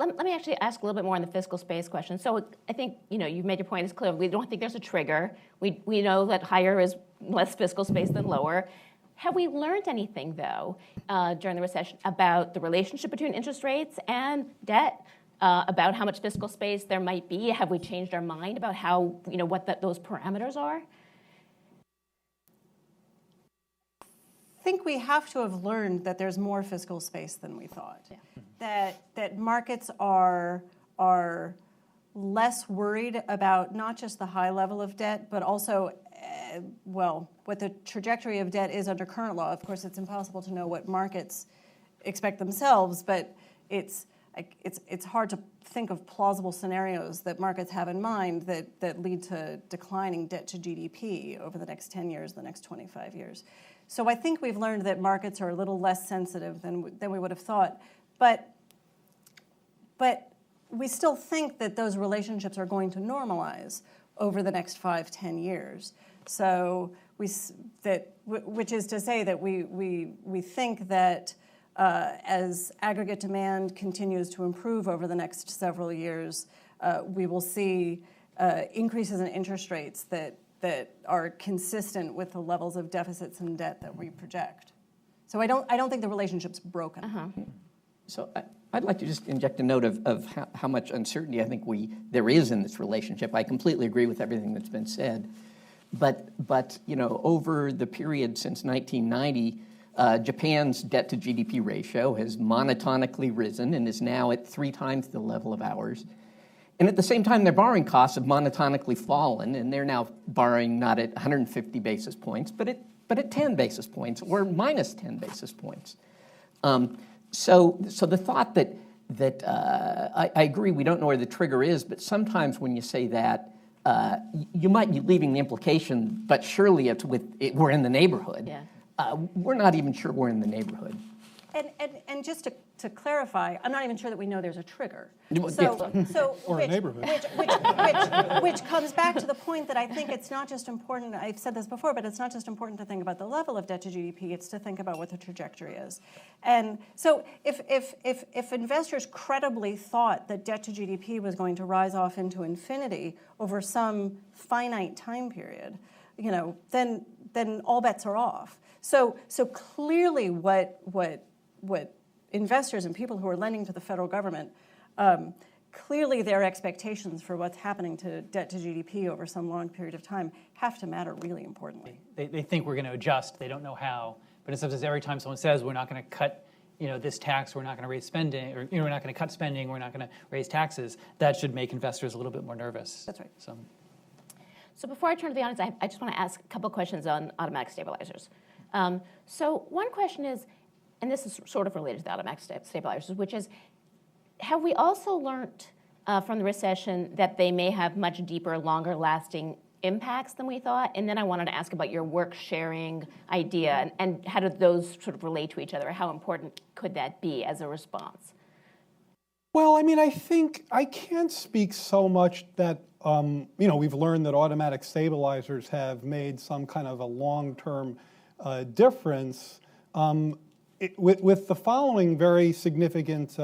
Let me actually ask a little bit more on the fiscal space question. So I think, you've made your point, it's clear. We don't think there's a trigger. We know that higher is less fiscal space than lower. Have we learned anything, though, during the recession about the relationship between interest rates and debt, about how much fiscal space there might be? Have we changed our mind about how, what those parameters are? I think we have to have learned that there's more fiscal space than we thought. Yeah. That markets are less worried about not just the high level of debt, but also, what the trajectory of debt is under current law. Of course, it's impossible to know what markets expect themselves, but it's hard to think of plausible scenarios that markets have in mind that lead to declining debt to GDP over the next 10 years, the next 25 years. So I think we've learned that markets are a little less sensitive than we would have thought. But we still think that those relationships are going to normalize over the next 5-10 years. So which is to say that we think that as aggregate demand continues to improve over the next several years, we will see increases in interest rates that are consistent with the levels of deficits and debt that we project. So I don't think the relationship's broken. Uh-huh. So I'd like to just inject a note of how much uncertainty I think there is in this relationship. I completely agree with everything that's been said. But over the period since 1990, Japan's debt to GDP ratio has monotonically risen and is now at 3 times the level of ours. And at the same time, their borrowing costs have monotonically fallen, and they're now borrowing not at 150 basis points, but at 10 basis points or minus 10 basis points. So the thought that I agree, we don't know where the trigger is, but sometimes when you say that, you might be leaving the implication, but surely we're in the neighborhood. Yeah. We're not even sure we're in the neighborhood. And just to clarify, I'm not even sure that we know there's a trigger. Or a neighborhood. Which comes back to the point that I think it's not just important, I've said this before, but it's not just important to think about the level of debt to GDP, it's to think about what the trajectory is. And so if investors credibly thought that debt to GDP was going to rise off into infinity over some finite time period, then all bets are off. So clearly what investors and people who are lending to the federal government, clearly their expectations for what's happening to debt to GDP over some long period of time have to matter really importantly. They think we're going to adjust. They don't know how. But in some sense, every time someone says we're not going to cut this tax, we're not going to raise spending, or we're not going to cut spending, we're not going to raise taxes, that should make investors a little bit more nervous. That's right. So before I turn to the audience, I just want to ask a couple questions on automatic stabilizers. So one question is, and this is sort of related to the automatic stabilizers, which is, have we also learned from the recession that they may have much deeper, longer-lasting impacts than we thought? And then I wanted to ask about your work-sharing idea, and how do those sort of relate to each other? How important could that be as a response? Well, I think I can't speak so much that, we've learned that automatic stabilizers have made some kind of a long-term difference, with the following very significant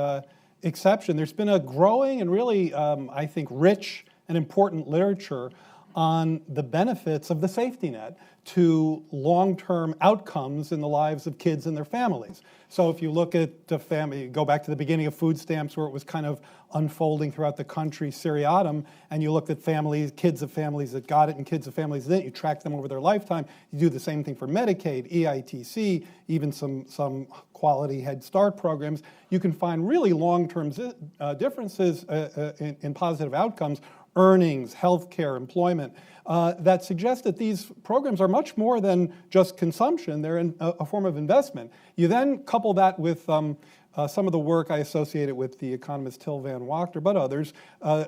exception. There's been a growing and really, I think, rich and important literature on the benefits of the safety net to long-term outcomes in the lives of kids and their families. So if you look at the family, go back to the beginning of food stamps where it was kind of unfolding throughout the country seriatim, and you looked at families, kids of families that got it and kids of families that didn't, you track them over their lifetime. You do the same thing for Medicaid, EITC, even some quality Head Start programs. You can find really long-term differences in positive outcomes earnings, healthcare, employment, that suggest that these programs are much more than just consumption. They're a form of investment. You then couple that with some of the work I associated with the economist Till Van Wachter, but others,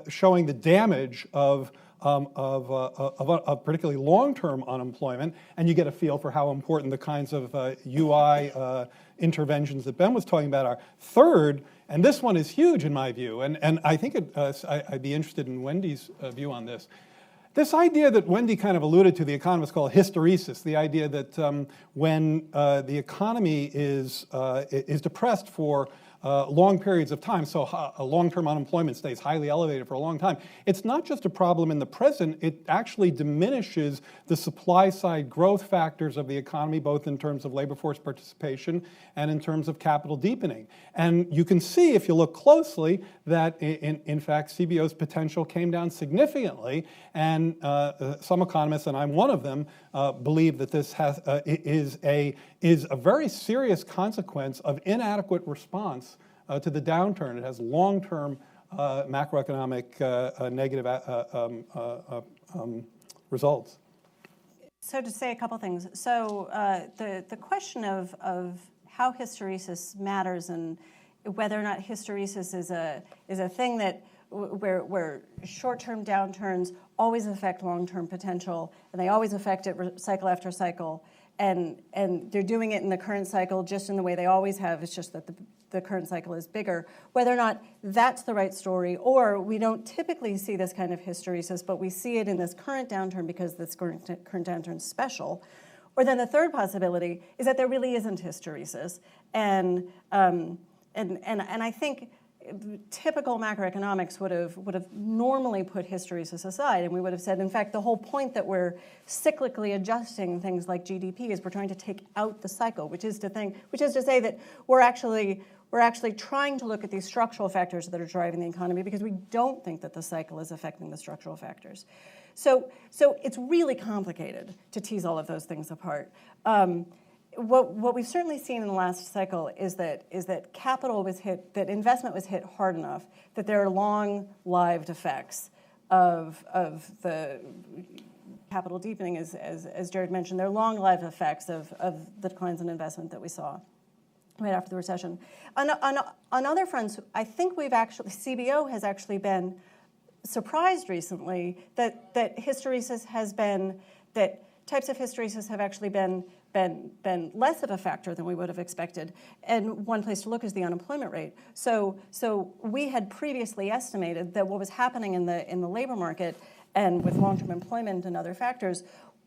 showing the damage of particularly long-term unemployment, and you get a feel for how important the kinds of UI interventions that Ben was talking about are. Third, and this one is huge in my view, and I think I'd be interested in Wendy's view on this. This idea that Wendy kind of alluded to, the economists call hysteresis, the idea that when the economy is depressed for long periods of time, so long-term unemployment stays highly elevated for a long time, it's not just a problem in the present, it actually diminishes the supply-side growth factors of the economy, both in terms of labor force participation and in terms of capital deepening. And you can see, if you look closely, that in fact CBO's potential came down significantly, and some economists, and I'm one of them, believe that this is a very serious consequence of inadequate response to the downturn. It has long-term macroeconomic negative results. So to say a couple things. So the question of how hysteresis matters and whether or not hysteresis is a thing that where short-term downturns always affect long-term potential, and they always affect it cycle after cycle, and they're doing it in the current cycle just in the way they always have. It's just that the current cycle is bigger. Whether or not that's the right story, or we don't typically see this kind of hysteresis, but we see it in this current downturn because this current downturn is special. Or then the third possibility is that there really isn't hysteresis, and I think typical macroeconomics would have normally put hysteresis aside, and we would have said, in fact, the whole point that we're cyclically adjusting things like GDP is we're trying to take out the cycle, which is to say that we're actually trying to look at these structural factors that are driving the economy because we don't think that the cycle is affecting the structural factors. So it's really complicated to tease all of those things apart. What we've certainly seen in the last cycle is that capital was hit, that investment was hit hard enough that there are long-lived effects of the capital deepening, as Jared mentioned. There are long-lived effects of the declines in investment that we saw right after the recession. On other fronts, I think CBO has actually been surprised recently that hysteresis has been, that types of hysteresis have actually been less of a factor than we would have expected. And one place to look is the unemployment rate. So we had previously estimated that what was happening in the labor market and with long-term employment and other factors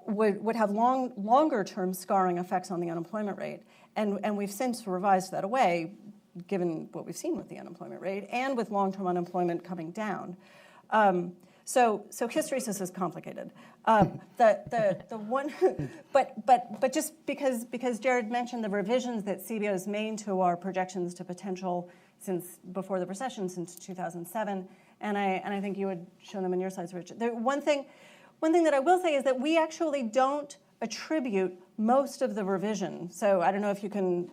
would have longer-term scarring effects on the unemployment rate. And we've since revised that away, given what we've seen with the unemployment rate and with long-term unemployment coming down. So hysteresis is complicated. The one, but just because Jared mentioned the revisions that CBO has made to our projections to potential since before the recession, since 2007, and I think you would show them in your slides, Rich. One thing that I will say is that we actually don't attribute most of the revision. So I don't know if you can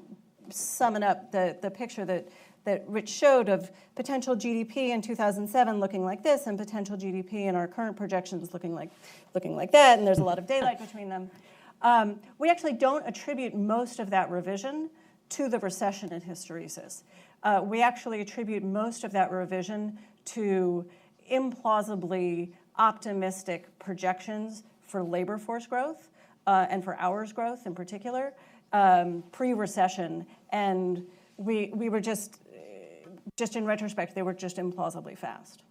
sum it up, the picture that Rich showed of potential GDP in 2007 looking like this and potential GDP in our current projections looking like that, and there's a lot of daylight between them. We actually don't attribute most of that revision to the recession and hysteresis. We actually attribute most of that revision to implausibly optimistic projections for labor force growth and for hours growth in particular, pre-recession, and we were just in retrospect, they were just implausibly fast.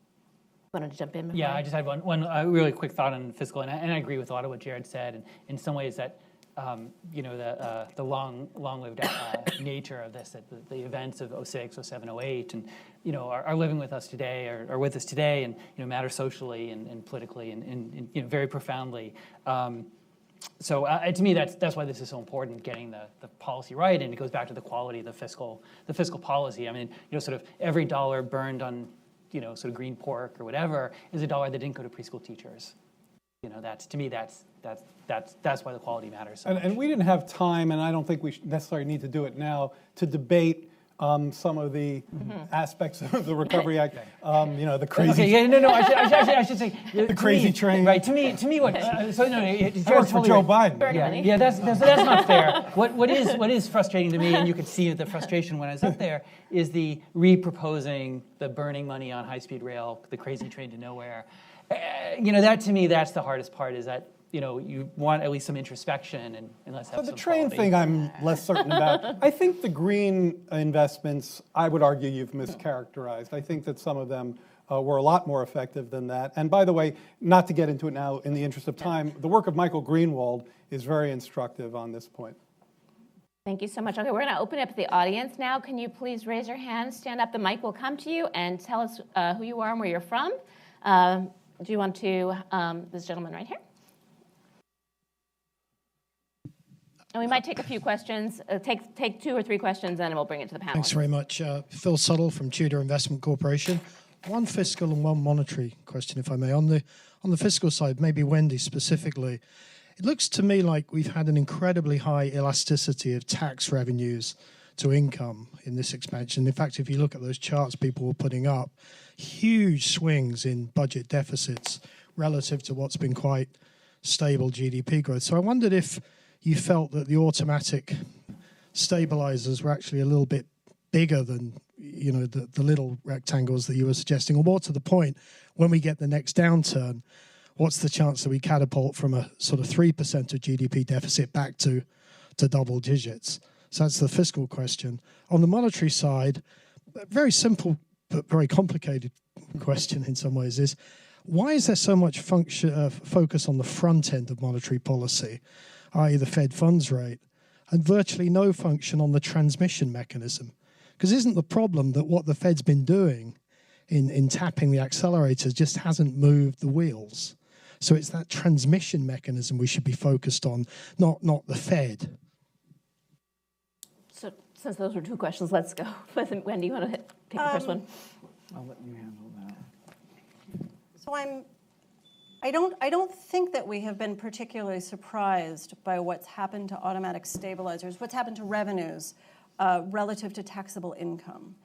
Wanted to jump in? Yeah, I just had one really quick thought on fiscal, and I agree with a lot of what Jared said. And in some ways, that the long-lived nature of this, that the events of 06, 07, 08, and are living with us today, are with us today, and matter socially and politically and very profoundly. So to me, that's why this is so important, getting the policy right, and it goes back to the quality of the fiscal policy. I mean, sort of every dollar burned on, sort of green pork or whatever is a dollar that didn't go to preschool teachers. That's to me, that's why the quality matters. So and we didn't have time, and I don't think we necessarily need to do it now, to debate some of the aspects of the Recovery Act. The crazy. Okay, yeah, no, I should say the crazy train. Right, to me, what? So no, I work for Joe Biden. Yeah, that's not fair. What is frustrating to me, and you could see the frustration when I was up there, is the re-proposing the burning money on high-speed rail, the crazy train to nowhere. That to me, that's the hardest part. Is that you want at least some introspection and let's have So the some train quality. thing I'm less certain about. I think the green investments, I would argue you've mischaracterized. I think that some of them were a lot more effective than that. And by the way, not to get into it now in the interest of time, the work of Michael Greenwald is very instructive on this point. Thank you so much. Okay, we're going to open up to the audience now. Can you please raise your hand, stand up, the mic will come to you, and tell us who you are and where you're from. Do you want to, this gentleman right here? And we might take a few questions, take 2 or 3 questions, and then we'll bring it to the panel. Thanks very much. Phil Suddle from Tudor Investment Corporation. One fiscal and one monetary question, if I may. On the fiscal side, maybe Wendy specifically, it looks to me like we've had an incredibly high elasticity of tax revenues to income in this expansion. In fact, if you look at those charts people were putting up, huge swings in budget deficits relative to what's been quite stable GDP growth. So I wondered if you felt that the automatic stabilizers were actually a little bit bigger than the little rectangles that you were suggesting, or more to the point, when we get the next downturn, what's the chance that we catapult from a sort of 3% of GDP deficit back to double digits? So that's the fiscal question. On the monetary side, a very simple but very complicated question in some ways is, why is there so much focus on the front end of monetary policy, i.e. the Fed funds rate, and virtually no function on the transmission mechanism? Because isn't the problem that what the Fed's been doing in tapping the accelerators just hasn't moved the wheels? So it's that transmission mechanism we should be focused on, not the Fed. So since those were 2 questions, let's go. Wendy, you want to take the first one? I'll let you handle that. So I don't think that we have been particularly surprised by what's happened to automatic stabilizers, what's happened to revenues relative to taxable income.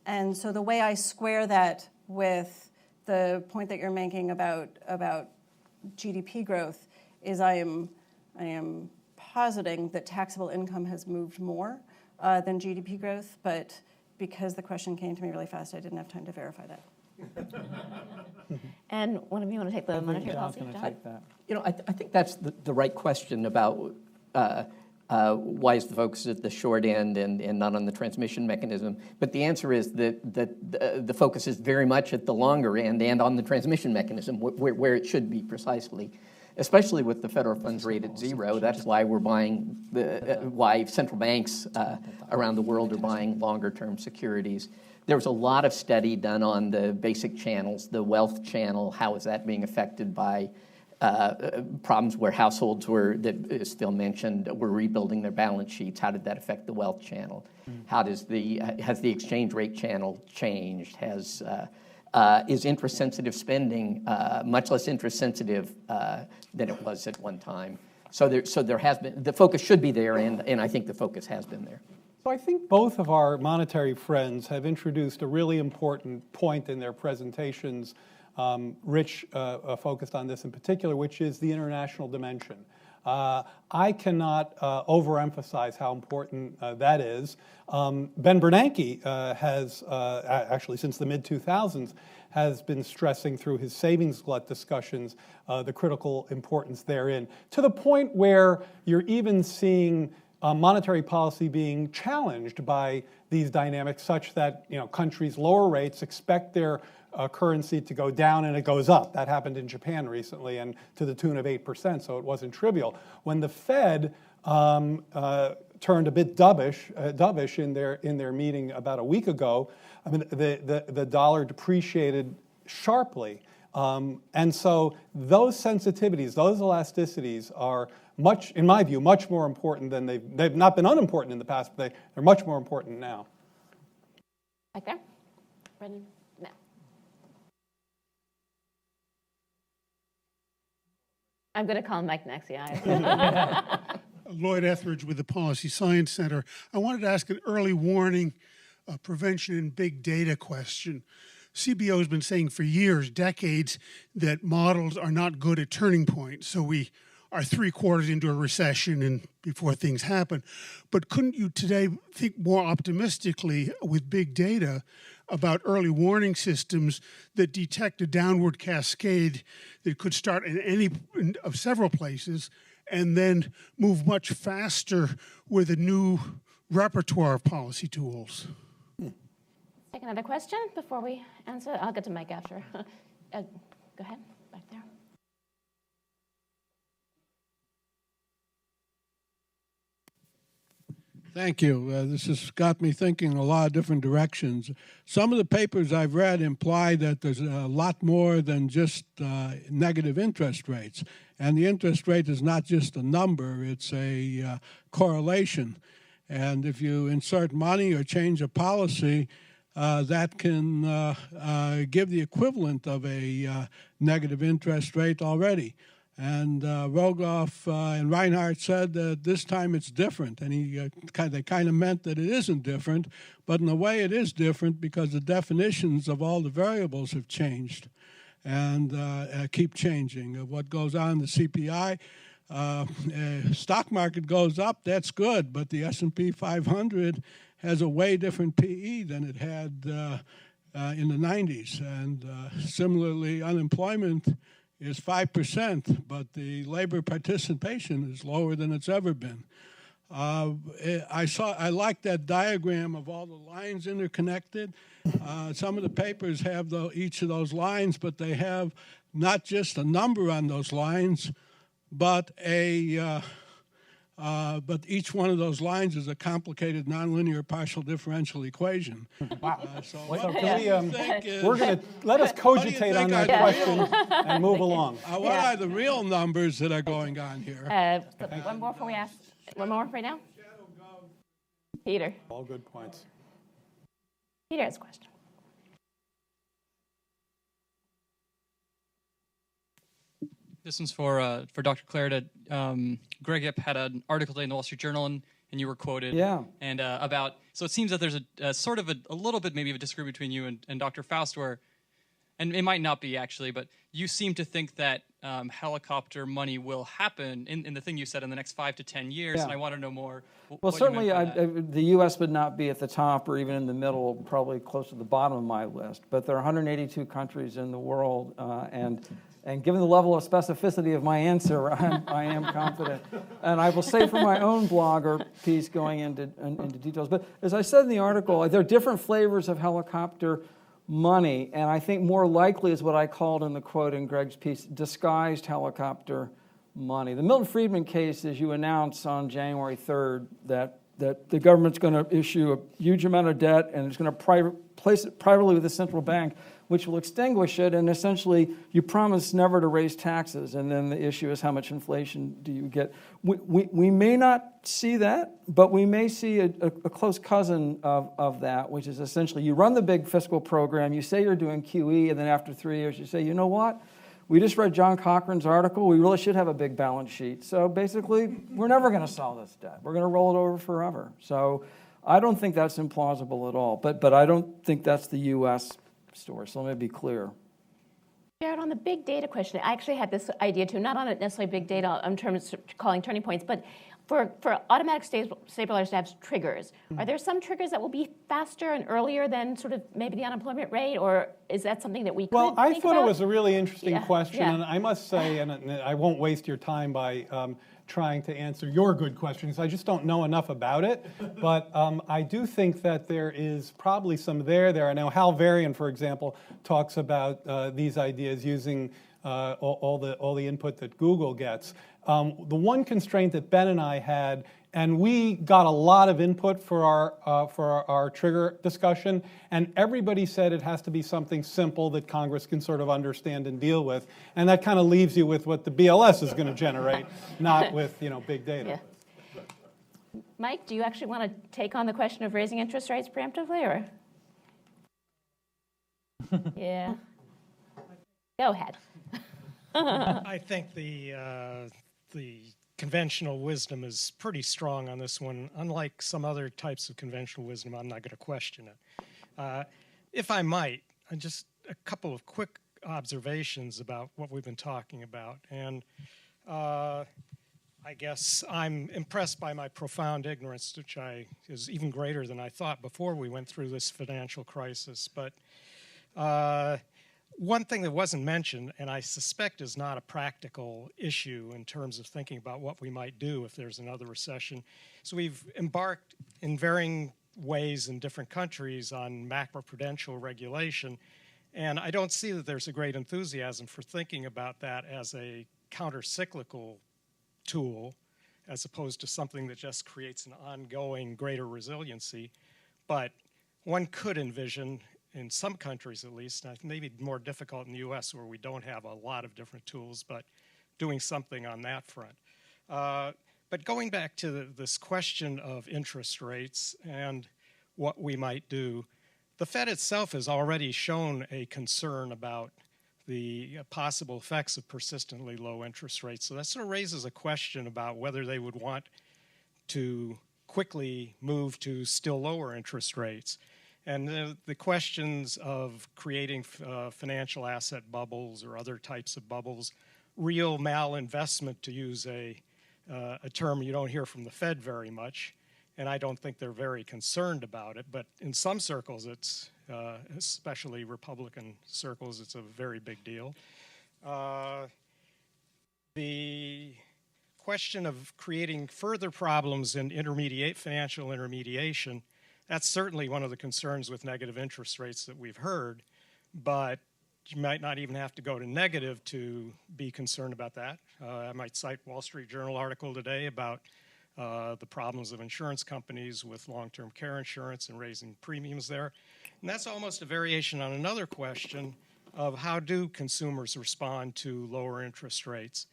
And so the way I square that with the point that you're making about GDP growth is I am positing that taxable income has moved more than GDP growth, but because the question came to me really fast, I didn't have time to verify that. And one of you want to take the monetary John's policy? going to John? take that. I think that's the right question about why is the focus at the short end and not on the transmission mechanism. But the answer is that the focus is very much at the longer end and on the transmission mechanism, where it should be precisely, especially with the federal funds rate at 0. That's why we're buying, why central banks around the world are buying longer-term securities. There was a lot of study done on the basic channels, the wealth channel, how is that being affected by problems where households were, that as Phil mentioned, were rebuilding their balance sheets. How did that affect the wealth channel? How does has the exchange rate channel changed? Is interest-sensitive spending much less interest-sensitive than it was at one time? So there has been, the focus should be there, and I think the focus has been there. So I think both of our monetary friends have introduced a really important point in their presentations. Rich focused on this in particular, which is the international dimension. I cannot overemphasize how important that is. Ben Bernanke has, actually since the mid-2000s, has been stressing through his savings glut discussions the critical importance therein, to the point where you're even seeing monetary policy being challenged by these dynamics, such that countries lower rates, expect their currency to go down, and it goes up. That happened in Japan recently, and to the tune of 8%, so it wasn't trivial. When the Fed turned a bit dovish in their meeting about a week ago, I mean, the dollar depreciated sharply. And so those sensitivities, those elasticities are much, in my view, much more important than they've not been unimportant in the past, but they're much more important now. Right there. Brendan? No. I'm going to call him Mike next, yeah. Lloyd Etheridge with the Policy Science Center. I wanted to ask an early warning prevention and big data question. CBO has been saying for years, decades, that models are not good at turning points. So we are 3/4 into a recession and before things happen. But couldn't you today think more optimistically with big data about early warning systems that detect a downward cascade that could start in any of several places and then move much faster with a new repertoire of policy tools? Take another question before we answer. I'll get to Mike after. Go ahead, back there. Thank you. This has got me thinking a lot of different directions. Some of the papers I've read imply that there's a lot more than just negative interest rates. And the interest rate is not just a number, it's a correlation. And if you insert money or change a policy, that can give the equivalent of a negative interest rate already. And Rogoff and Reinhardt said that this time it's different, and they kind of meant that it isn't different, but in a way it is different because the definitions of all the variables have changed and keep changing. What goes on in the CPI, stock market goes up, that's good, but the S&P 500 has a way different PE than it had in the 90s, and similarly unemployment is 5%, but the labor participation is lower than it's ever been. I like that diagram of all the lines interconnected. Some of the papers have each of those lines, but they have not just a number on those lines, but but each one of those lines is a complicated nonlinear partial differential equation. Wow. So we're going to let us cogitate on that question and move along. What are the real numbers that are going on here? One more before we ask. One more right now? Peter. All good points. Peter has a question. This one's for Dr. Clarida. Greg Ip had an article today in the Wall Street Journal, and you were quoted. Yeah. And about, so it seems that there's a sort of a little bit maybe of a disagreement between you and Dr. Faust, where, and it might not be actually, but you seem to think that helicopter money will happen in the thing you said in the next 5 to 10 years, Yeah. and I want to know more. Well, certainly the U.S. would not be at the top or even in the middle, probably close to the bottom of my list. But there are 182 countries in the world, and given the level of specificity of my answer, I am confident. And I will say for my own blog or piece going into details. But as I said in the article, there are different flavors of helicopter money, and I think more likely is what I called in the quote in Greg's piece, disguised helicopter money. The Milton Friedman case is you announce on January 3rd that the government's going to issue a huge amount of debt and it's going to place it privately with the central bank, which will extinguish it, and essentially you promise never to raise taxes, and then the issue is how much inflation do you get. We may not see that, but we may see a close cousin of that, which is essentially you run the big fiscal program, you say you're doing QE, and then after 3 years you say, you know what? We just read John Cochran's article. We really should have a big balance sheet. So basically, we're never going to solve this debt. We're going to roll it over forever. So I don't think that's implausible at all. But I don't think that's the U.S. story. So let me be clear. Jared, on the big data question, I actually had this idea too, not on necessarily big data in terms of calling turning points, but for automatic stabilizers to have triggers, are there some triggers that will be faster and earlier than sort of maybe the unemployment rate, or is that something that we could think I thought about? it was a really interesting question, yeah. and I must say, and I won't waste your time by trying to answer your good questions. I just don't know enough about it, but I do think that there is probably some there. I know Hal Varian, for example, talks about these ideas using all the input that Google gets. The one constraint that Ben and I had, and we got a lot of input for our trigger discussion, and everybody said it has to be something simple that Congress can sort of understand and deal with, and that kind of leaves you with what the BLS is going to generate, not with big data. Yeah. Mike, do you actually want to take on the question of raising interest rates preemptively, or? Yeah. Go ahead. I think the conventional wisdom is pretty strong on this one. Unlike some other types of conventional wisdom, I'm not going to question it. If I might, just a couple of quick observations about what we've been talking about. And I guess I'm impressed by my profound ignorance, which is even greater than I thought before we went through this financial crisis. But one thing that wasn't mentioned, and I suspect is not a practical issue in terms of thinking about what we might do if there's another recession. So we've embarked in varying ways in different countries on macroprudential regulation, and I don't see that there's a great enthusiasm for thinking about that as a counter-cyclical tool as opposed to something that just creates an ongoing greater resiliency. But one could envision, in some countries at least, and maybe more difficult in the US where we don't have a lot of different tools, but doing something on that front. But going back to this question of interest rates and what we might do, the Fed itself has already shown a concern about the possible effects of persistently low interest rates. So that sort of raises a question about whether they would want to quickly move to still lower interest rates. And the questions of creating financial asset bubbles or other types of bubbles, real malinvestment, to use a term you don't hear from the Fed very much, and I don't think they're very concerned about it, but in some circles, it's, especially Republican circles, it's a very big deal. The question of creating further problems in financial intermediation, that's certainly one of the concerns with negative interest rates that we've heard, but you might not even have to go to negative to be concerned about that. I might cite Wall Street Journal article today about the problems of insurance companies with long-term care insurance and raising premiums there. And that's almost a variation on another question of how do consumers respond to lower interest rates.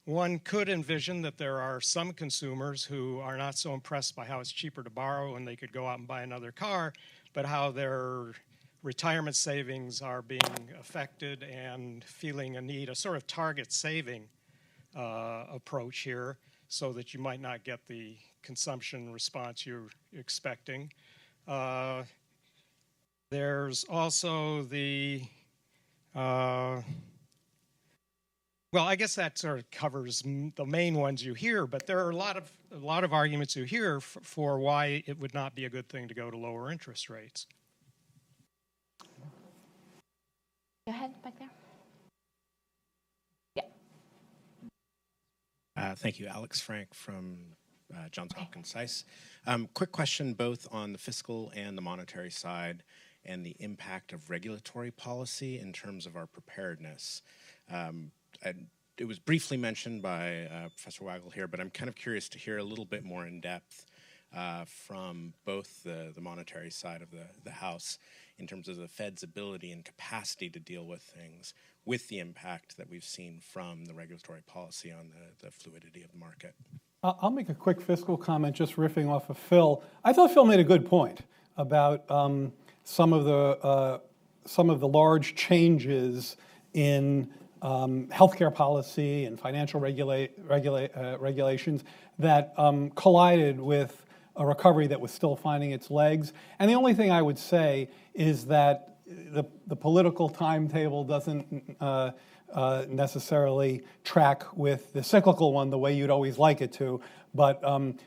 One could envision that there are some consumers who are not so impressed by how it's cheaper to borrow and they could go out and buy another car, but how their retirement savings are being affected and feeling a need, a sort of target saving approach here, so that you might not get the consumption response you're expecting. There's also the, well, I guess that sort of covers the main ones you hear, but there are a lot of arguments you hear for why it would not be a good thing to go to lower interest rates. Go ahead, back there. Thank you. Alex Frank from Johns Hopkins SICE. Quick question both on the fiscal and the monetary side and the impact of regulatory policy in terms of our preparedness. It was briefly mentioned by Professor Wagle here, but I'm kind of curious to hear a little bit more in depth from both the monetary side of the House in terms of the Fed's ability and capacity to deal with things with the impact that we've seen from the regulatory policy on the fluidity of the market. I'll make a quick fiscal comment, just riffing off of Phil. I thought Phil made a good point about some of the large changes in healthcare policy and financial regulations that collided with a recovery that was still finding its legs. And the only thing I would say is that the political timetable doesn't necessarily track with the cyclical one the way you'd always like it to. But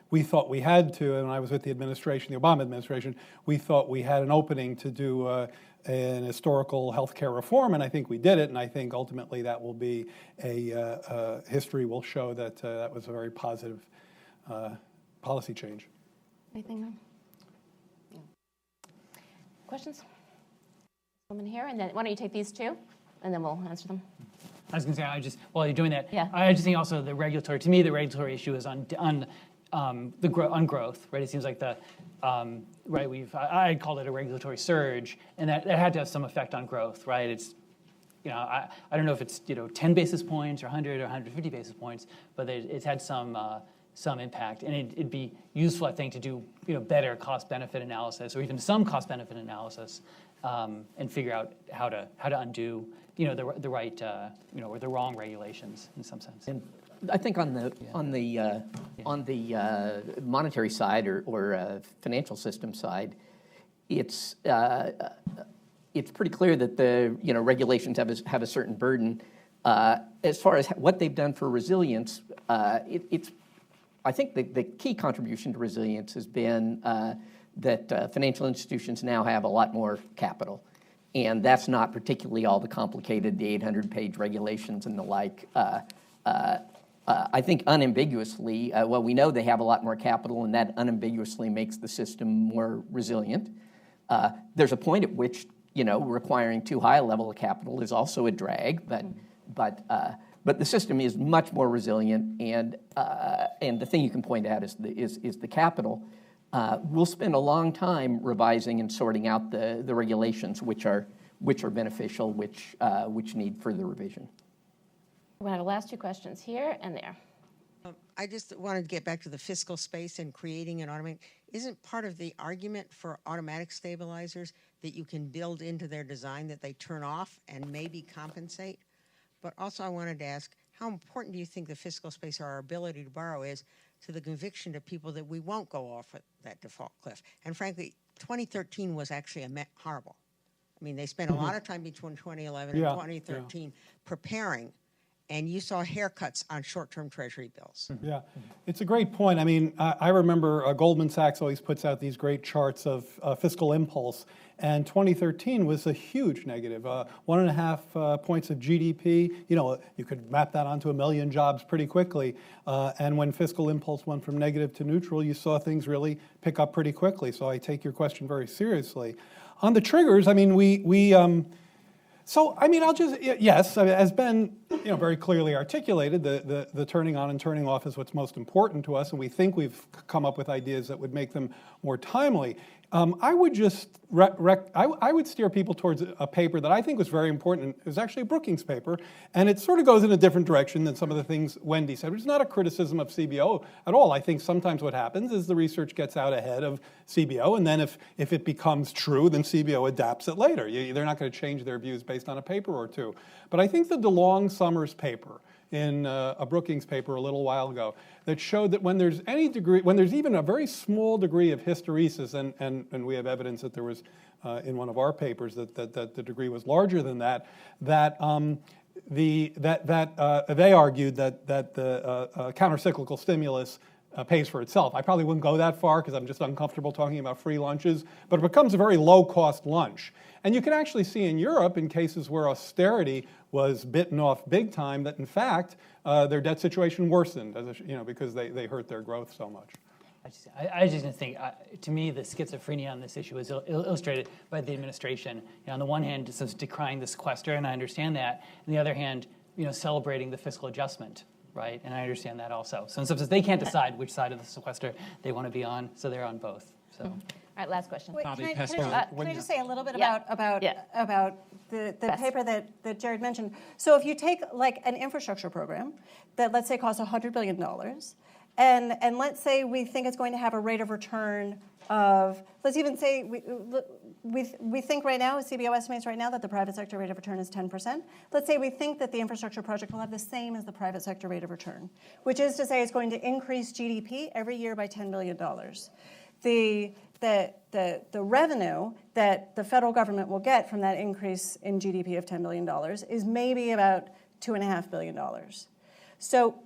we thought we had to, and I was with the administration, the Obama administration, we thought we had an opening to do an historical healthcare reform, and I think we did it, and I think ultimately that will be history will show that that was a very positive policy change. Anything more? No. Questions? Woman here, and then why don't you take these two, and then we'll answer them. I was going to say, while you're doing that, yeah. I just think also the regulatory issue is on growth, right? It seems like right, I called it a regulatory surge, and that had to have some effect on growth, right? It's, I don't know if it's 10 basis points or 100 or 150 basis points, but it's had some impact, and it'd be useful, I think, to do better cost-benefit analysis, or even some cost-benefit analysis, and figure out how to undo the right or the wrong regulations in some sense. And I think on the monetary side or financial system side, it's pretty clear that the regulations have a certain burden. As far as what they've done for resilience, I think the key contribution to resilience has been that financial institutions now have a lot more capital. And that's not particularly all the complicated, the 800-page regulations and the like. I think unambiguously, well, we know they have a lot more capital, and that unambiguously makes the system more resilient. There's a point at which, requiring too high a level of capital is also a drag, but the system is much more resilient, and the thing you can point out is the capital. We'll spend a long time revising and sorting out the regulations which are beneficial, which need further revision. We have the last two questions here and there. I just wanted to get back to the fiscal space and creating an automatic. Isn't part of the argument for automatic stabilizers that you can build into their design that they turn off and maybe compensate? But also I wanted to ask, how important do you think the fiscal space or our ability to borrow is to the conviction to people that we won't go off at that default cliff? And frankly, 2013 was actually horrible. I mean, they spent a lot of time between 2011 and 2013 preparing, and you saw haircuts on short-term Treasury bills. Yeah, it's a great point. I mean, I remember Goldman Sachs always puts out these great charts of fiscal impulse, and 2013 was a huge negative. 1.5 points of GDP, you could map that onto 1 million jobs pretty quickly. And when fiscal impulse went from negative to neutral, you saw things really pick up pretty quickly. So I take your question very seriously. On the triggers, I mean, I'll just, yes, as Ben, very clearly articulated, the turning on and turning off is what's most important to us, and we think we've come up with ideas that would make them more timely. I would just, I would steer people towards a paper that I think was very important. It was actually a Brookings paper, and it sort of goes in a different direction than some of the things Wendy said, which is not a criticism of CBO at all. I think sometimes what happens is the research gets out ahead of CBO, and then if it becomes true, then CBO adapts it later. They're not going to change their views based on a paper or two. But I think the DeLong-Summers paper in a Brookings paper a little while ago that showed that when there's any degree, when there's even a very small degree of hysteresis, and we have evidence that there was in one of our papers that the degree was larger than that, they argued that the countercyclical stimulus pays for itself. I probably wouldn't go that far because I'm just uncomfortable talking about free lunches, but it becomes a very low-cost lunch. And you can actually see in Europe, in cases where austerity was bitten off big time, that in fact their debt situation worsened, because they hurt their growth so much. I was just going to think, to me, the schizophrenia on this issue is illustrated by the administration. On the one hand, it's decrying the sequester, and I understand that. On the other hand, celebrating the fiscal adjustment, right? And I understand that also. So in some sense, they can't decide which side of the sequester they want to be on, so they're on both. So. All right, last question. Wait, can I just say a little bit about the paper that Jared mentioned? So if you take like an infrastructure program that, let's say, costs $100 billion, and let's say we think it's going to have a rate of return of, let's even say we think right now, CBO estimates right now that the private sector rate of return is 10%. Let's say we think that the infrastructure project will have the same as the private sector rate of return, which is to say it's going to increase GDP every year by $10 billion. The revenue that the federal government will get from that increase in GDP of $10 billion is maybe about $2.5 billion. So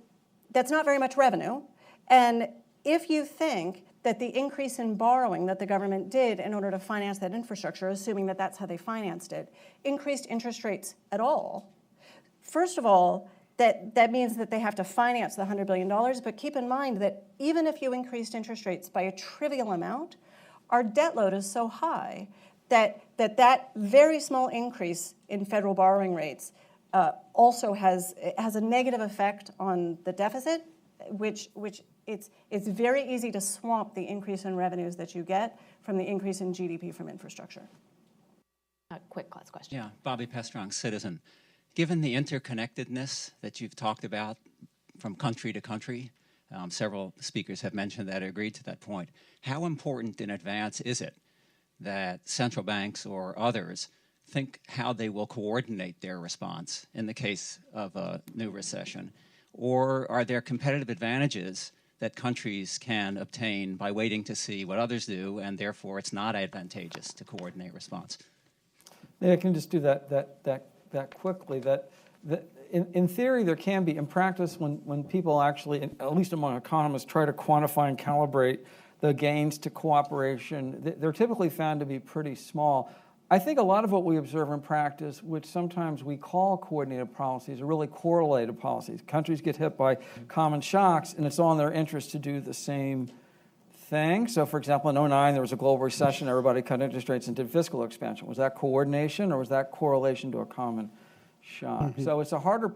that's not very much revenue. And if you think that the increase in borrowing that the government did in order to finance that infrastructure, assuming that that's how they financed it, increased interest rates at all, first of all, that means that they have to finance the $100 billion, but keep in mind that even if you increased interest rates by a trivial amount, our debt load is so high that very small increase in federal borrowing rates also has a negative effect on the deficit, which it's very easy to swamp the increase in revenues that you get from the increase in GDP from infrastructure. A quick last question. Yeah, Bobby Pestrong, Citizen. Given the interconnectedness that you've talked about from country to country, several speakers have mentioned that, agreed to that point. How important in advance is it that central banks or others think how they will coordinate their response in the case of a new recession? Or are there competitive advantages that countries can obtain by waiting to see what others do, and therefore it's not advantageous to coordinate response? Maybe I can just do that quickly. In theory, there can be. In practice, when people actually, at least among economists, try to quantify and calibrate the gains to cooperation, they're typically found to be pretty small. I think a lot of what we observe in practice, which sometimes we call coordinated policies, are really correlated policies. Countries get hit by common shocks, and it's all in their interest to do the same thing. So, for example, in 2009, there was a global recession. Everybody cut interest rates and did fiscal expansion. Was that coordination, or was that correlation to a common shock? So it's a harder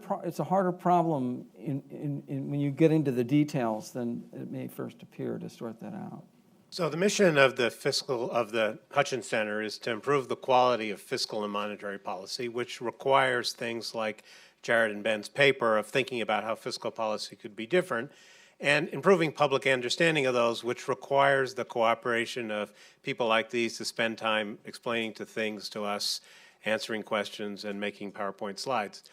problem when you get into the details than it may first appear to sort that out. So the mission of the Hutchins Center is to improve the quality of fiscal and monetary policy, which requires things like Jared and Ben's paper of thinking about how fiscal policy could be different, and improving public understanding of those, which requires the cooperation of people like these to spend time explaining things to us, answering questions, and making PowerPoint slides.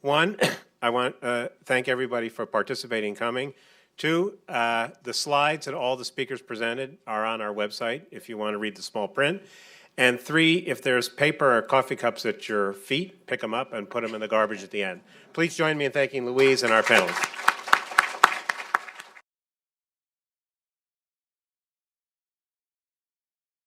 One, I want to thank everybody for participating and coming. Two, the slides that all the speakers presented are on our website if you want to read the small print. And three, if there's paper or coffee cups at your feet, pick them up and put them in the garbage at the end. Please join me in thanking Louise and our panelists.